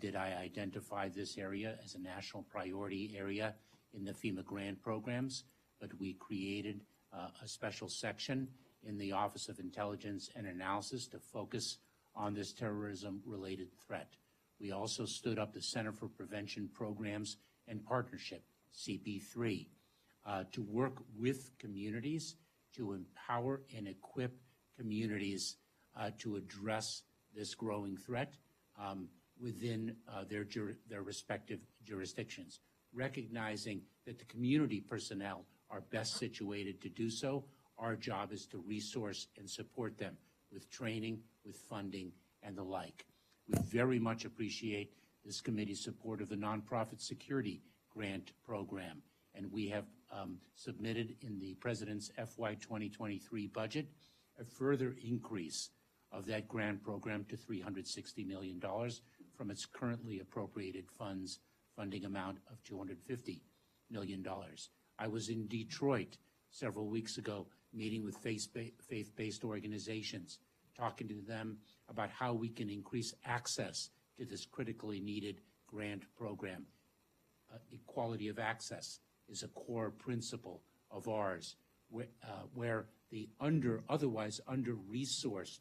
did I identify this area as a national priority area in the FEMA grant programs, but we created a special section in the Office of Intelligence and Analysis to focus on this terrorism-related threat. We also stood up the Center for Prevention Programs and Partnership, CP3, to work with communities to empower and equip communities to address this growing threat within their respective jurisdictions, recognizing that the community personnel are best situated to do so. Our job is to resource and support them with training, with funding, and the like. We very much appreciate this committee's support of the Nonprofit Security Grant Program, and we have submitted in the President's FY 2023 budget a further increase of that grant program to $360 million from its currently appropriated funding amount of $250 million. I was in Detroit several weeks ago meeting with faith-based organizations, talking to them about how we can increase access to this critically needed grant program. Equality of access is a core principle of ours, where the otherwise under-resourced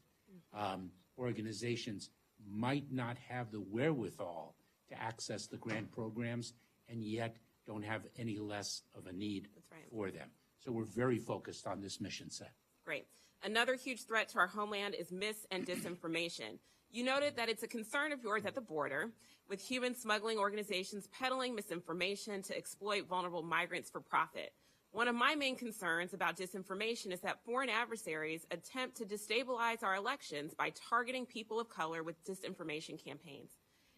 organizations might not have the wherewithal to access the grant programs and yet don't have any less of a need for them. So we're very focused on this mission set. Great. Another huge threat to our homeland is mis- and disinformation. You noted that it's a concern of yours at the border, with human smuggling organizations peddling misinformation to exploit vulnerable migrants for profit. One of my main concerns about disinformation is that foreign adversaries attempt to destabilize our elections by targeting people of color with disinformation campaigns.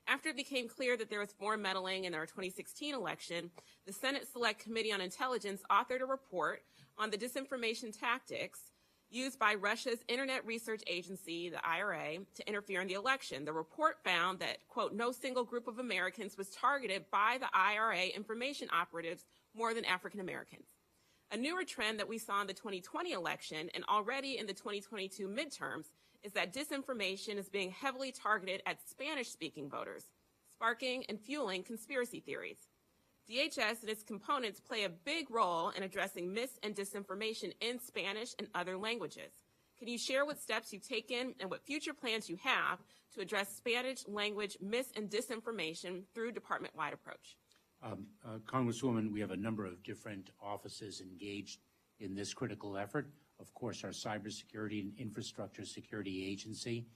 After it became clear that there was foreign meddling in our 2016 election, the Senate Select Committee on Intelligence authored a report on the disinformation tactics used by Russia's Internet Research Agency, the IRA, to interfere in the election. The report found that, quote, no single group of Americans was targeted by the IRA information operatives more than African Americans. A newer trend that we saw in the 2020 election and already in the 2022 midterms is that disinformation is being heavily targeted at Spanish-speaking voters, sparking and fueling conspiracy theories. DHS and its components play a big role in addressing mis- and disinformation in Spanish and other languages. Can you share what steps you've taken and what future plans you have to address Spanish language mis- and disinformation through department-wide approach? Congresswoman, we have a number of different offices engaged in this critical effort. Of course, our Cybersecurity and Infrastructure Security Agency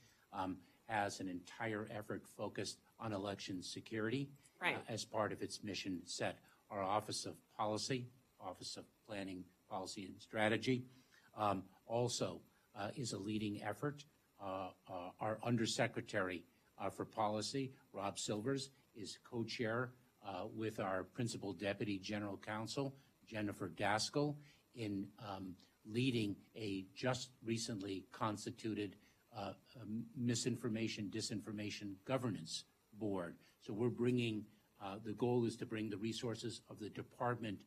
has an entire effort focused on election security as part of its mission set. Our Office of Policy, Office of Planning, Policy and Strategy also is a leading effort. Our Undersecretary for Policy, Rob Silvers, is co-chair with our Principal Deputy General Counsel, Jennifer Daskell, in leading a just recently constituted misinformation, disinformation governance board. So we're bringing, the goal is to bring the resources of the department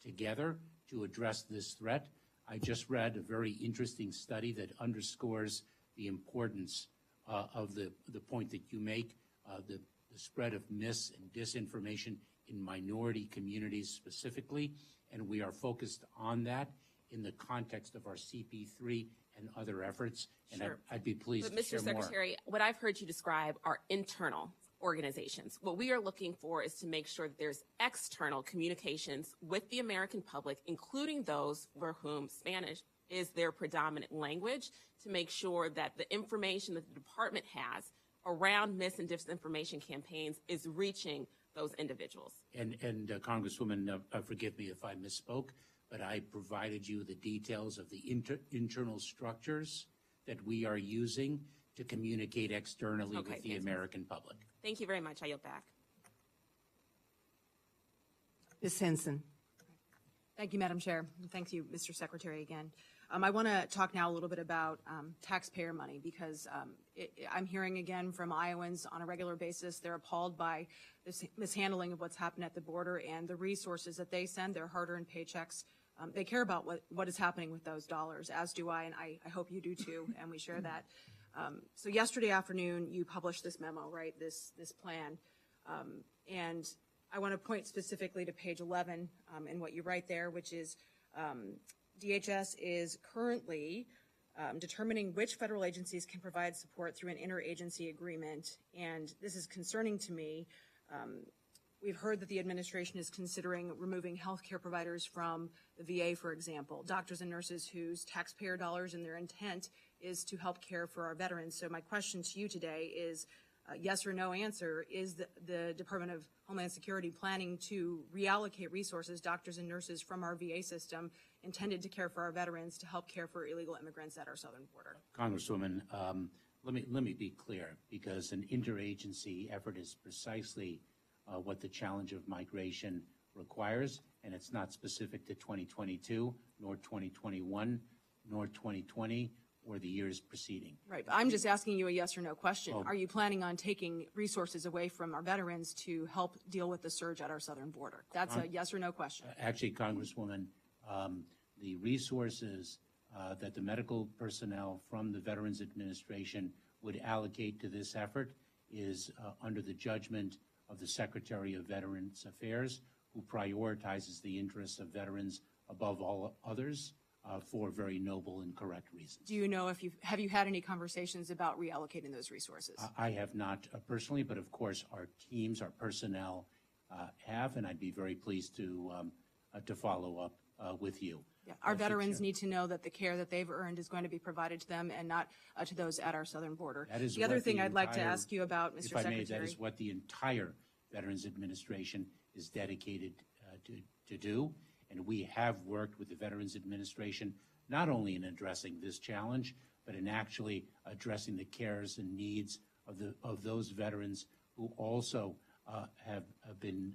together to address this threat. I just read a very interesting study that underscores the importance of the point that you make, the spread of mis- and disinformation in minority communities specifically, and we are focused on that in the context of our CP3 and other efforts, and Sure. I'd be pleased But to share Mr. more. Secretary, what I've heard you describe are internal organizations. What we are looking for is to make sure that there's external communications with the American public, including those for whom Spanish is their predominant language, to make sure that the information that the department has around mis- and disinformation campaigns is reaching those individuals. And Congresswoman, forgive me if I misspoke, but I provided you the details of the internal structures that we are using to communicate externally with the American public. Thank you very much. I yield back. Ms. Henson. Thank you, Madam Chair. And thank you, Mr. Secretary, again. I want to talk now a little bit about taxpayer money because I'm hearing again from Iowans on a regular basis. They're appalled by this mishandling of what's happened at the border and the resources that they send, their hard-earned paychecks. They care about what is happening with those dollars, as do I, and I hope you do too, and we share that. So yesterday afternoon, you published this memo, right, this plan, and I want to point specifically to page 11 and what you write there, which is DHS is currently determining which federal agencies can provide support through an interagency agreement, and this is concerning to me. We've heard that the administration is considering removing healthcare providers from the VA, for example, doctors and nurses whose taxpayer dollars and their intent is to help care for our veterans. So my question to you today is, yes or no answer, is the Department of Homeland Security planning to reallocate resources, doctors and nurses from our VA system intended to care for our veterans to help care for illegal immigrants at our southern border? Congresswoman, let me be clear, because an interagency effort is precisely what the challenge of migration requires, and it's not specific to 2022, nor 2021, nor 2020, or the years preceding. Right, but I'm just asking you a yes or no question. Are you planning on taking resources away from our veterans to help deal with the surge at our southern border? That's a yes or no question. Actually, Congresswoman, the resources that the medical personnel from the Veterans Administration would allocate to this effort is under the judgment of the Secretary of Veterans Affairs, who prioritizes the interests of veterans above all others for very noble and correct reasons. Do you know if have you had any conversations about reallocating those resources? I have not personally, but of course our teams, our personnel have, and I'd be very pleased to follow up with you. Yeah. Our veterans need to know that the care that they've earned is going to be provided to them and not to those at our southern border. That is the other thing I'd like to ask you about, Mr. Secretary. If I may, that is what the entire Veterans Administration is dedicated to do, and we have worked with the Veterans Administration not only in addressing this challenge, but in actually addressing the cares and needs of those veterans who also have been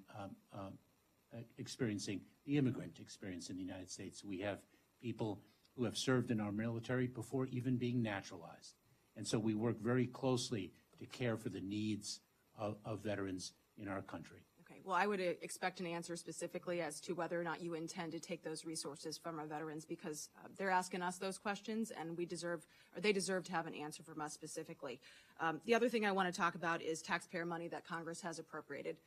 experiencing the immigrant experience in the United States. We have people who have served in our military before even being naturalized. And so we work very closely to care for the needs of veterans in our country. Okay, well, I would expect an answer specifically as to whether or not you intend to take those resources from our veterans, because they're asking us those questions, and they deserve to have an answer from us specifically. The other thing I want to talk about is taxpayer money that Congress has appropriated.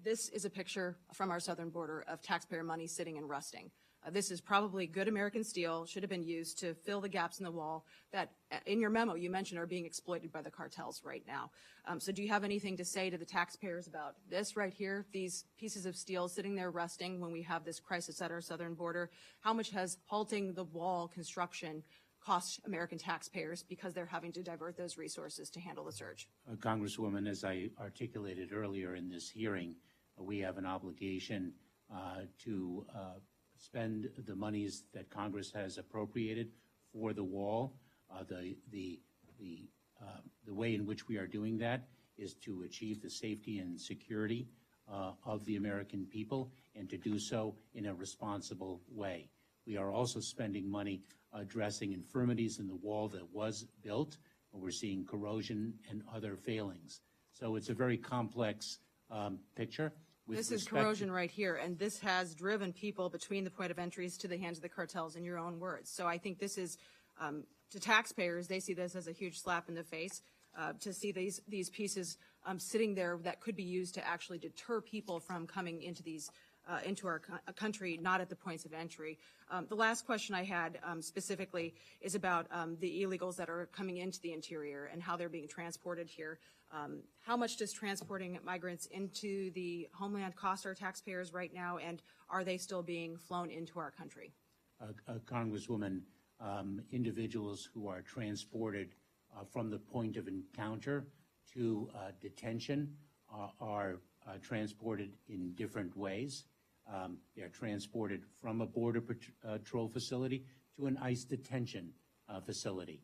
This is a picture from our southern border of taxpayer money sitting and rusting. This is probably good American steel, should have been used to fill the gaps in the wall that, in your memo, you mentioned are being exploited by the cartels right now. So do you have anything to say to the taxpayers about this right here, these pieces of steel sitting there rusting when we have this crisis at our southern border? How much has halting the wall construction cost American taxpayers because they're having to divert those resources to handle the surge? Congresswoman, as I articulated earlier in this hearing, we have an obligation to spend the monies that Congress has appropriated for the wall. The way in which we are doing that is to achieve the safety and security of the American people, and to do so in a responsible way. We are also spending money addressing infirmities in the wall that was built. We're seeing corrosion and other failings. So it's a very complex picture. This is corrosion right here, and this has driven people between the point of entries to the hands of the cartels, in your own words. So I think this is, to taxpayers, they see this as a huge slap in the face, to see these pieces sitting there that could be used to actually deter people from coming into into our country, not at the points of entry. The last question I had specifically is about the illegals that are coming into the interior and how they're being transported here. How much does transporting migrants into the homeland cost our taxpayers right now, and are they still being flown into our country? Congresswoman, individuals who are transported from the point of encounter to detention are transported in different ways. They are transported from a border patrol facility to an ICE detention facility.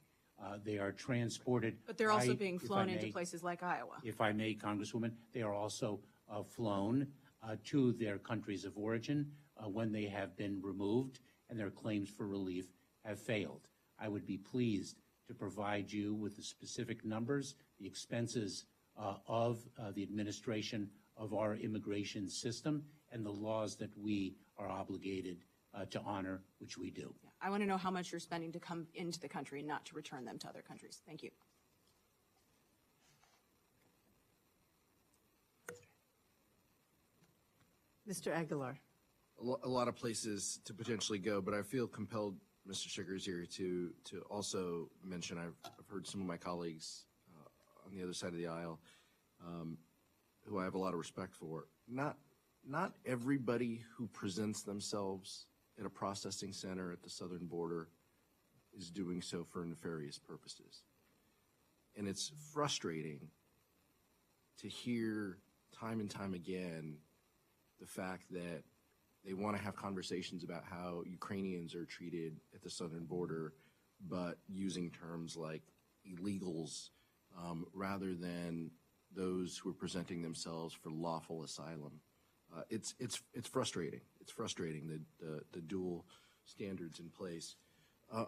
They are transported. But they're also being flown into places like Iowa. If I may, Congresswoman, they are also flown to their countries of origin when they have been removed and their claims for relief have failed. I would be pleased to provide you with the specific numbers, the expenses of the administration of our immigration system, and the laws that we are obligated to honor, which we do. Yeah, I want to know how much you're spending to come into the country and not to return them to other countries. Thank you. Mr. Aguilar. A lot of places to potentially go, but I feel compelled, Mr. Secretary, to also mention, I've heard some of my colleagues on the other side of the aisle who I have a lot of respect for. Not everybody who presents themselves at a processing center at the southern border is doing so for nefarious purposes. And it's frustrating to hear time and time again the fact that they want to have conversations about how Ukrainians are treated at the southern border, but using terms like illegals rather than those who are presenting themselves for lawful asylum. It's frustrating. It's frustrating, the dual standards in place.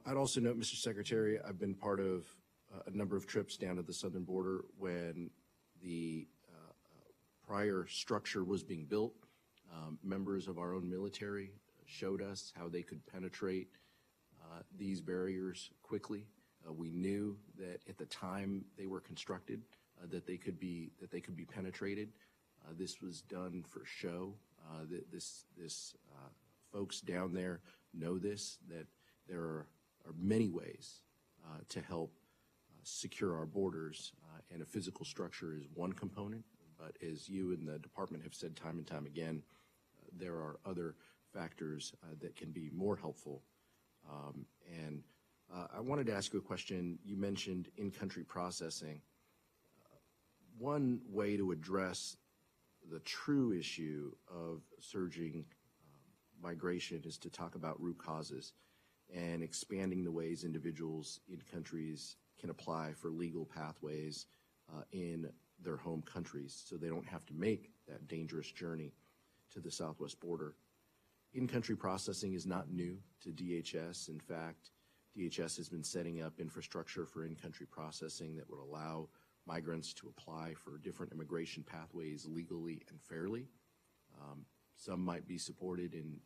I'd also note, Mr. Secretary, I've been part of a number of trips down to the southern border when the prior structure was being built. Members of our own military showed us how they could penetrate these barriers quickly. We knew that at the time they were constructed that they could be penetrated. This was done for show. Folks down there know this, that there are many ways to help secure our borders, and a physical structure is one component. But as you and the department have said time and time again, there are other factors that can be more helpful. And I wanted to ask you a question. You mentioned in-country processing. One way to address the true issue of surging migration is to talk about root causes and expanding the ways individuals in countries can apply for legal pathways in their home countries so they don't have to make that dangerous journey to the southwest border. In-country processing is not new to DHS. In fact, DHS has been setting up infrastructure for in-country processing that would allow migrants to apply for different immigration pathways legally and fairly. Some might be supported in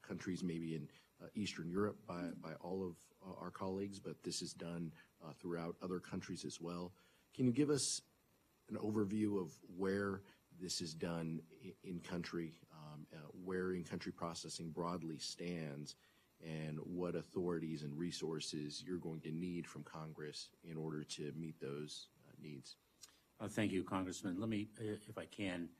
countries maybe in Eastern Europe by all of our colleagues, but this is done throughout other countries as well. Can you give us an overview of where this is done in country, where in-country processing broadly stands, and what authorities and resources you're going to need from Congress in order to meet those needs? Thank you, Congressman. Let me, if I can,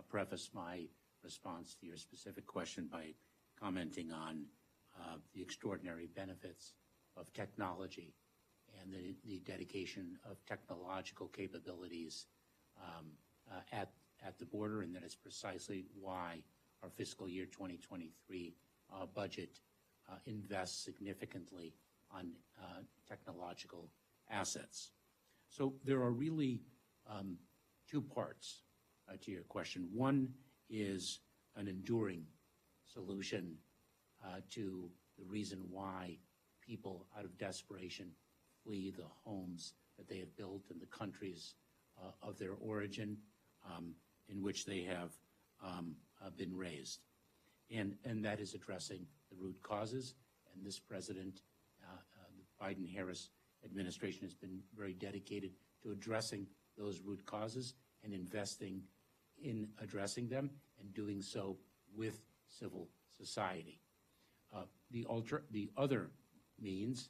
preface my response to your specific question by commenting on the extraordinary benefits of technology and the dedication of technological capabilities at the border, and that is precisely why our fiscal year 2023 budget invests significantly on technological assets. So there are really two parts to your question. One is an enduring solution to the reason why people out of desperation flee the homes that they have built in the countries of their origin in which they have been raised. And that is addressing the root causes. And this president, the Biden-Harris administration, has been very dedicated to addressing those root causes and investing in addressing them and doing so with civil society. The other means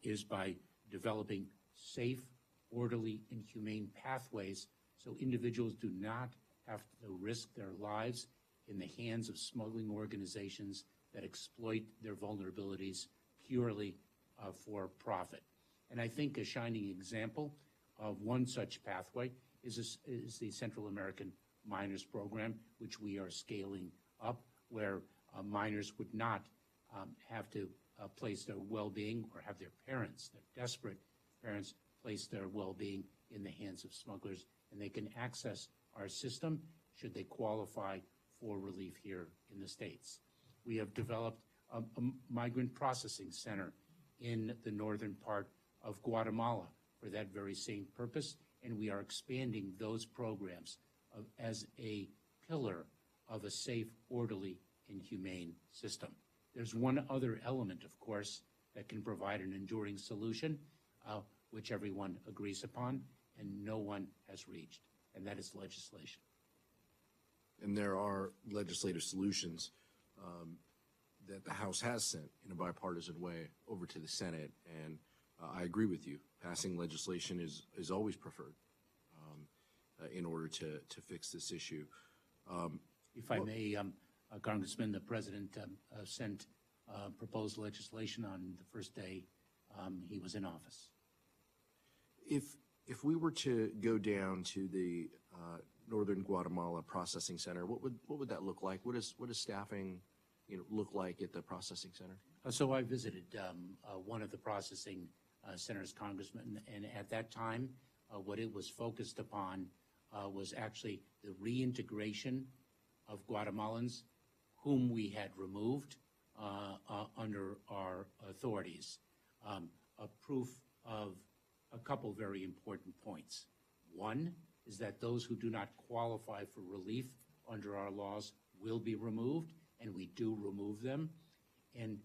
is by developing safe, orderly, and humane pathways so individuals do not have to risk their lives in the hands of smuggling organizations that exploit their vulnerabilities purely for profit. And I think a shining example of one such pathway is the Central American Minors Program, which we are scaling up, where minors would not have to place their well-being or have their parents, their desperate parents, place their well-being in the hands of smugglers, and they can access our system should they qualify for relief here in the States. We have developed a migrant processing center in the northern part of Guatemala for that very same purpose, and we are expanding those programs as a pillar of a safe, orderly, and humane system. There's one other element, of course, that can provide an enduring solution, which everyone agrees upon and no one has reached, and that is legislation. And there are legislative solutions that the House has sent in a bipartisan way over to the Senate, and I agree with you. Passing legislation is always preferred in order to fix this issue. If I may, Congressman, the President sent proposed legislation on the first day he was in office. If we were to go down to the Northern Guatemala Processing Center, what would that look like? What does staffing look like at the processing center? So I visited one of the processing centers, Congressman, and at that time, what it was focused upon was actually the reintegration of Guatemalans whom we had removed under our authorities. A proof of a couple very important points. One is that those who do not qualify for relief under our laws will be removed, and we do remove them. And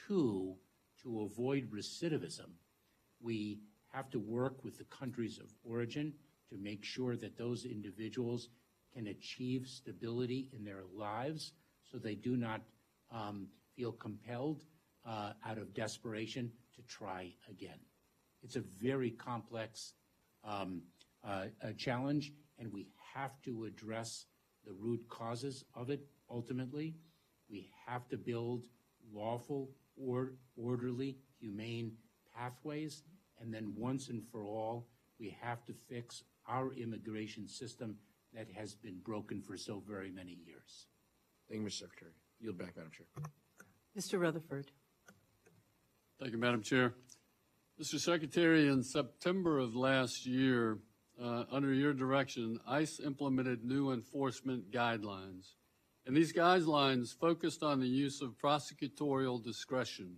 two, to avoid recidivism, we have to work with the countries of origin to make sure that those individuals can achieve stability in their lives so they do not feel compelled out of desperation to try again. It's a very complex challenge, and we have to address the root causes of it ultimately. We have to build lawful, orderly, humane pathways, and then once and for all, we have to fix our immigration system that has been broken for so very many years. Thank you, Mr. Secretary. Yield back, Madam Chair. Mr. Rutherford. Thank you, Madam Chair. Mr. Secretary, in September of last year, under your direction, ICE implemented new enforcement guidelines. And these guidelines focused on the use of prosecutorial discretion.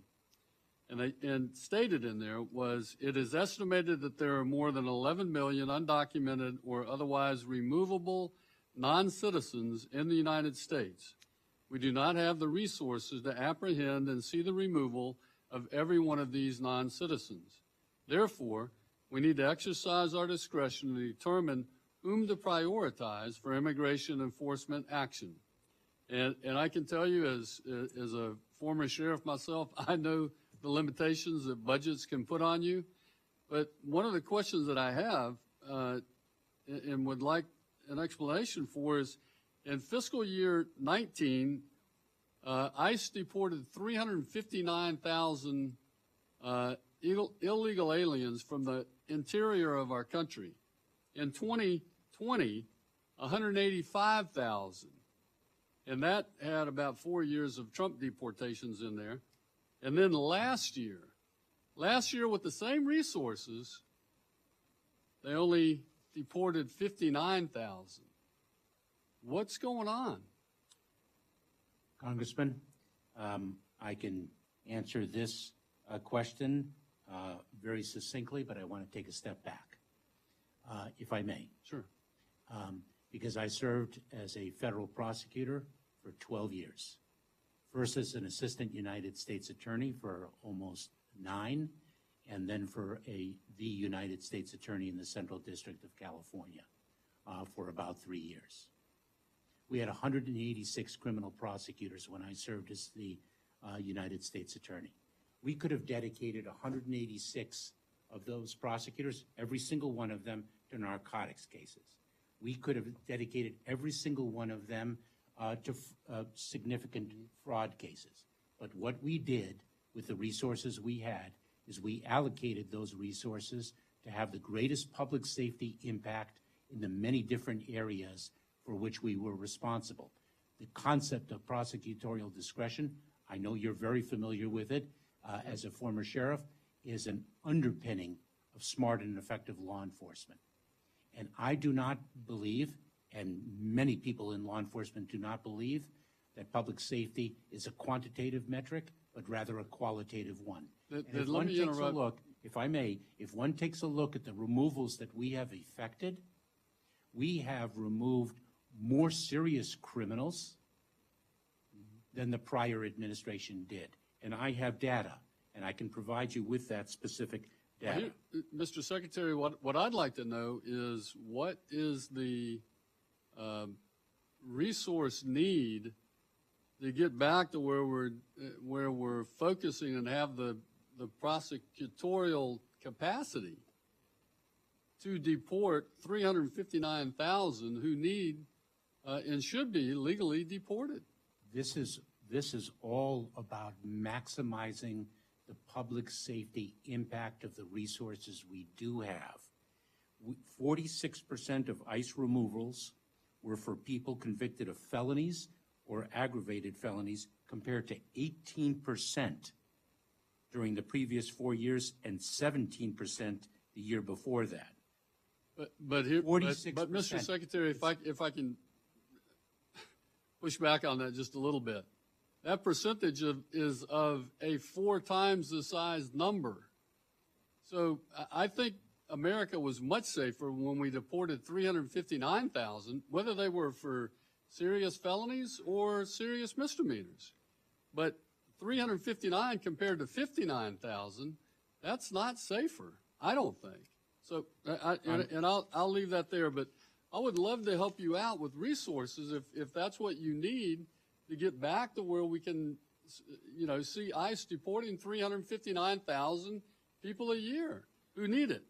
And stated in there was, it is estimated that there are more than 11 million undocumented or otherwise removable non-citizens in the United States. We do not have the resources to apprehend and see the removal of every one of these non-citizens. Therefore, we need to exercise our discretion to determine whom to prioritize for immigration enforcement action. And I can tell you, as a former sheriff myself, I know the limitations that budgets can put on you. But one of the questions that I have and would like an explanation for is, in fiscal year 19, ICE deported 359,000 illegal aliens from the interior of our country. In 2020, 185,000. And that had about 4 years of Trump deportations in there. And then last year with the same resources, they only deported 59,000. What's going on? Congressman, I can answer this question very succinctly, but I want to take a step back, if I may. Sure. Because I served as a federal prosecutor for 12 years. First as an assistant United States attorney for almost 9, and then for the United States attorney in the Central District of California for about 3 years. We had 186 criminal prosecutors when I served as the United States attorney. We could have dedicated 186 of those prosecutors, every single one of them, to narcotics cases. We could have dedicated every single one of them to significant fraud cases. But what we did with the resources we had is we allocated those resources to have the greatest public safety impact in the many different areas for which we were responsible. The concept of prosecutorial discretion, I know you're very familiar with it as a former sheriff, is an underpinning of smart and effective law enforcement. And I do not believe, and many people in law enforcement do not believe, that public safety is a quantitative metric, but rather a qualitative one. And if one takes a look, if I may, if one takes a look at the removals that we have effected, we have removed more serious criminals than the prior administration did. And I have data, and I can provide you with that specific data. Mr. Secretary, what I'd like to know is, what is the resource need to get back to where we're focusing and have the prosecutorial capacity to deport 359,000 who need and should be legally deported? This is all about maximizing the public safety impact of the resources we do have. 46% of ICE removals were for people convicted of felonies or aggravated felonies, compared to 18% during the previous 4 years and 17% the year before that. But Mr. Secretary, if I can push back on that just a little bit, that percentage is of a 4 times the size number. So I think America was much safer when we deported 359,000, whether they were for serious felonies or serious misdemeanors. But 359 compared to 59,000, that's not safer, I don't think. So, I'll leave that there, but I would love to help you out with resources if that's what you need to get back to where we can, see ICE deporting 359,000 people a year who need it.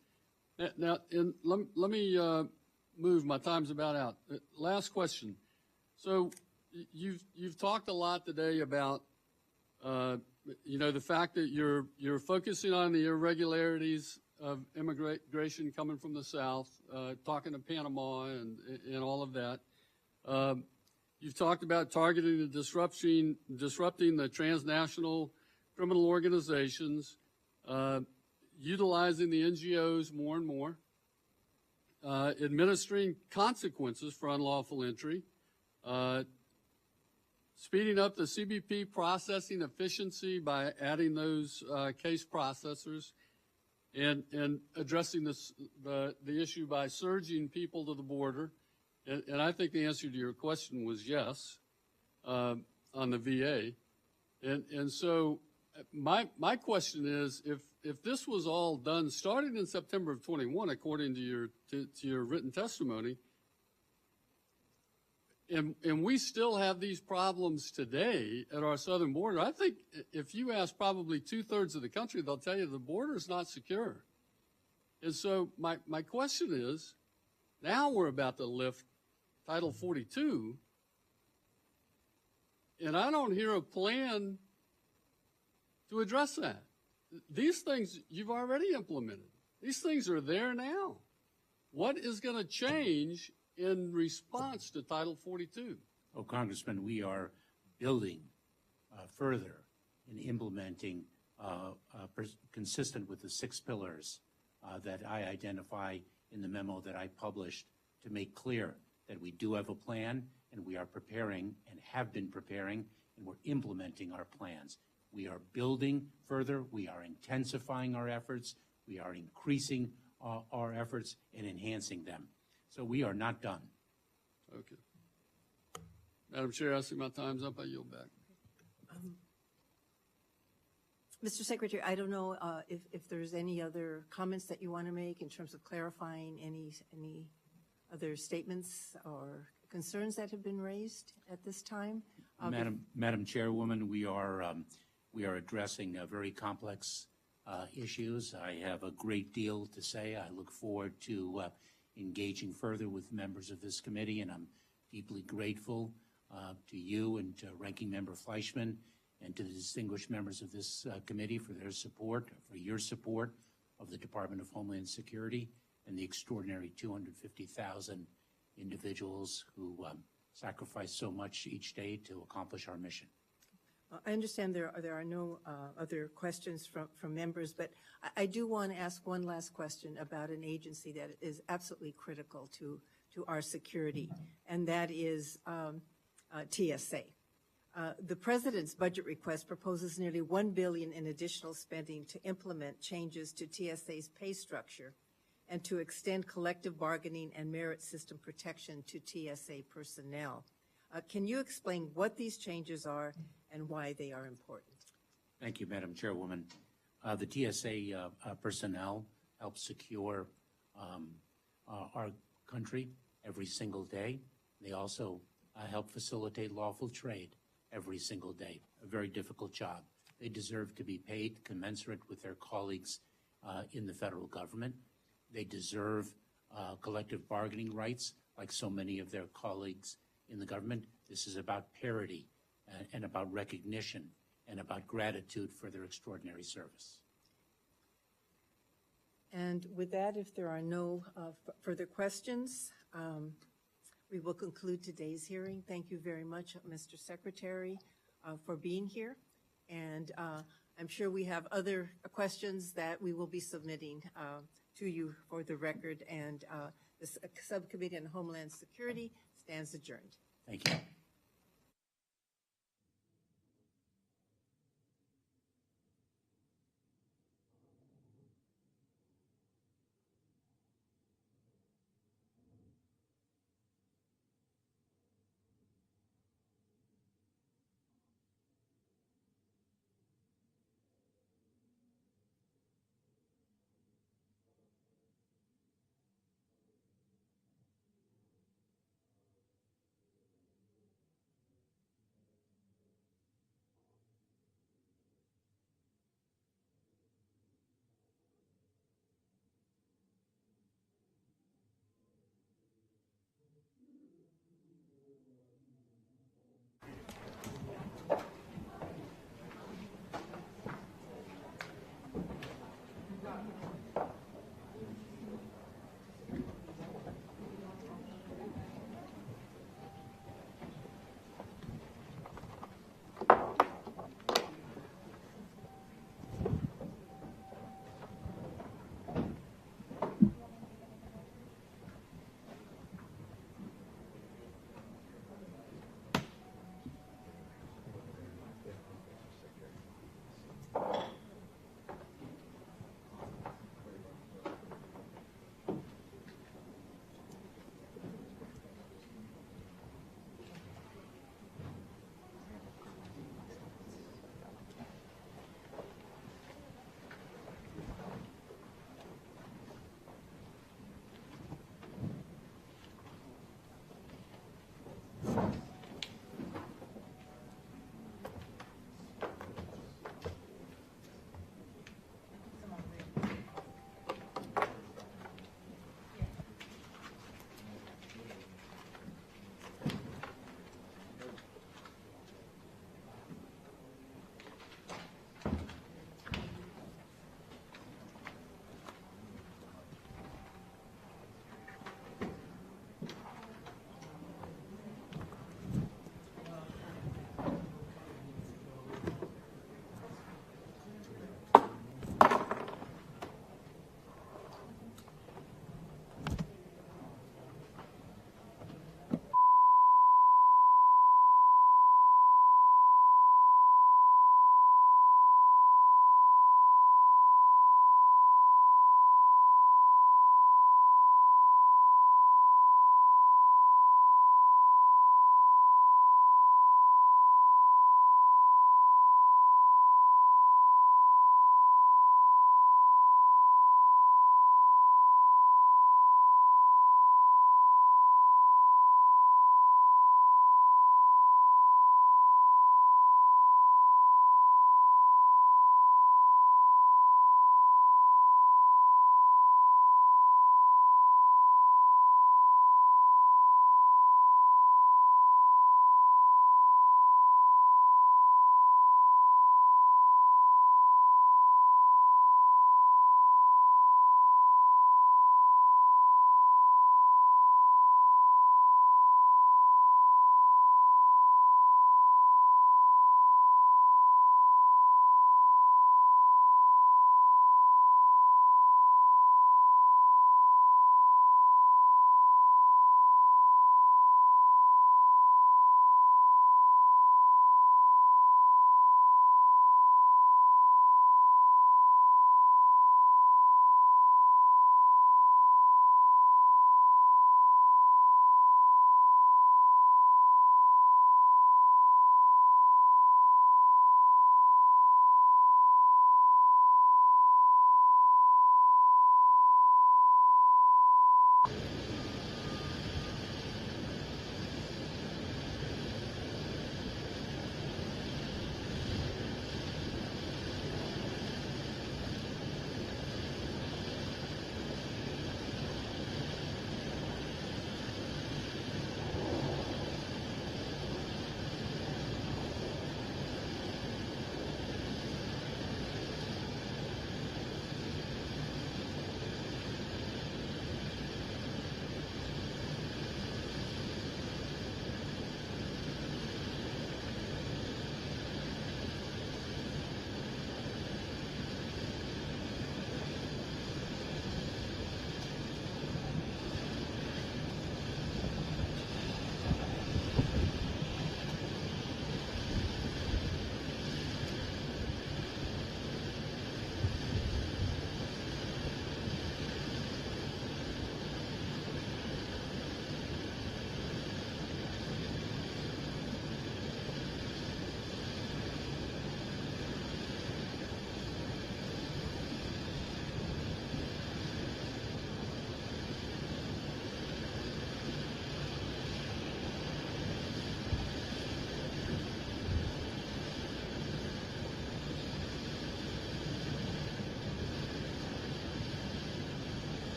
Now, let me move. My time's about out. Last question. So, you've talked a lot today about, the fact that you're focusing on the irregularities of immigration coming from the South, talking to Panama and all of that. You've talked about targeting and disrupting the transnational criminal organizations, utilizing the NGOs more and more, administering consequences for unlawful entry, speeding up the CBP processing efficiency by adding those case processors, and addressing the issue by surging people to the border. And I think the answer to your question was yes, on the VA. And so my question is, if this was all done starting in September of 21, according to your written testimony, and we still have these problems today at our southern border, I think if you ask probably 2/3 of the country, they'll tell you the border is not secure. And so my question is, now we're about to lift Title 42, and I don't hear a plan to address that. These things you've already implemented. These things are there now. What is going to change in response to Title 42? Oh, Congressman, we are building further in implementing consistent with the 6 pillars that I identify in the memo that I published to make clear that we do have a plan, and we are preparing and have been preparing, and we're implementing our plans. We are building further. We are intensifying our efforts. We are increasing our efforts and enhancing them. So we are not done. Okay. Madam Chair, I see my time's up. I yield back. Mr. Secretary, I don't know if there's any other comments that you want to make in terms of clarifying any other statements or concerns that have been raised at this time. Madam Chairwoman, we are addressing very complex issues. I have a great deal to say. I look forward to engaging further with members of this committee, and I'm deeply grateful to you and to Ranking Member Fleischman and to the distinguished members of this committee for their support, for your support of the Department of Homeland Security and the extraordinary 250,000 individuals who sacrifice so much each day to accomplish our mission. I understand there are no other questions from members, but I do want to ask one last question about an agency that is absolutely critical to our security, and that is TSA. The President's budget request proposes nearly $1 billion in additional spending to implement changes to TSA's pay structure and to extend collective bargaining and merit system protection to TSA personnel. Can you explain what these changes are and why they are important? Thank you, Madam Chairwoman. The TSA personnel help secure our country every single day. They also help facilitate lawful trade every single day, a very difficult job. They deserve to be paid commensurate with their colleagues in the federal government. They deserve collective bargaining rights like so many of their colleagues in the government. This is about parity and about recognition and about gratitude for their extraordinary service. And with that, if there are no further questions, we will conclude today's hearing. Thank you very much, Mr. Secretary, for being here. And I'm sure we have other questions that we will be submitting to you for the record. And the Subcommittee on Homeland Security stands adjourned. Thank you.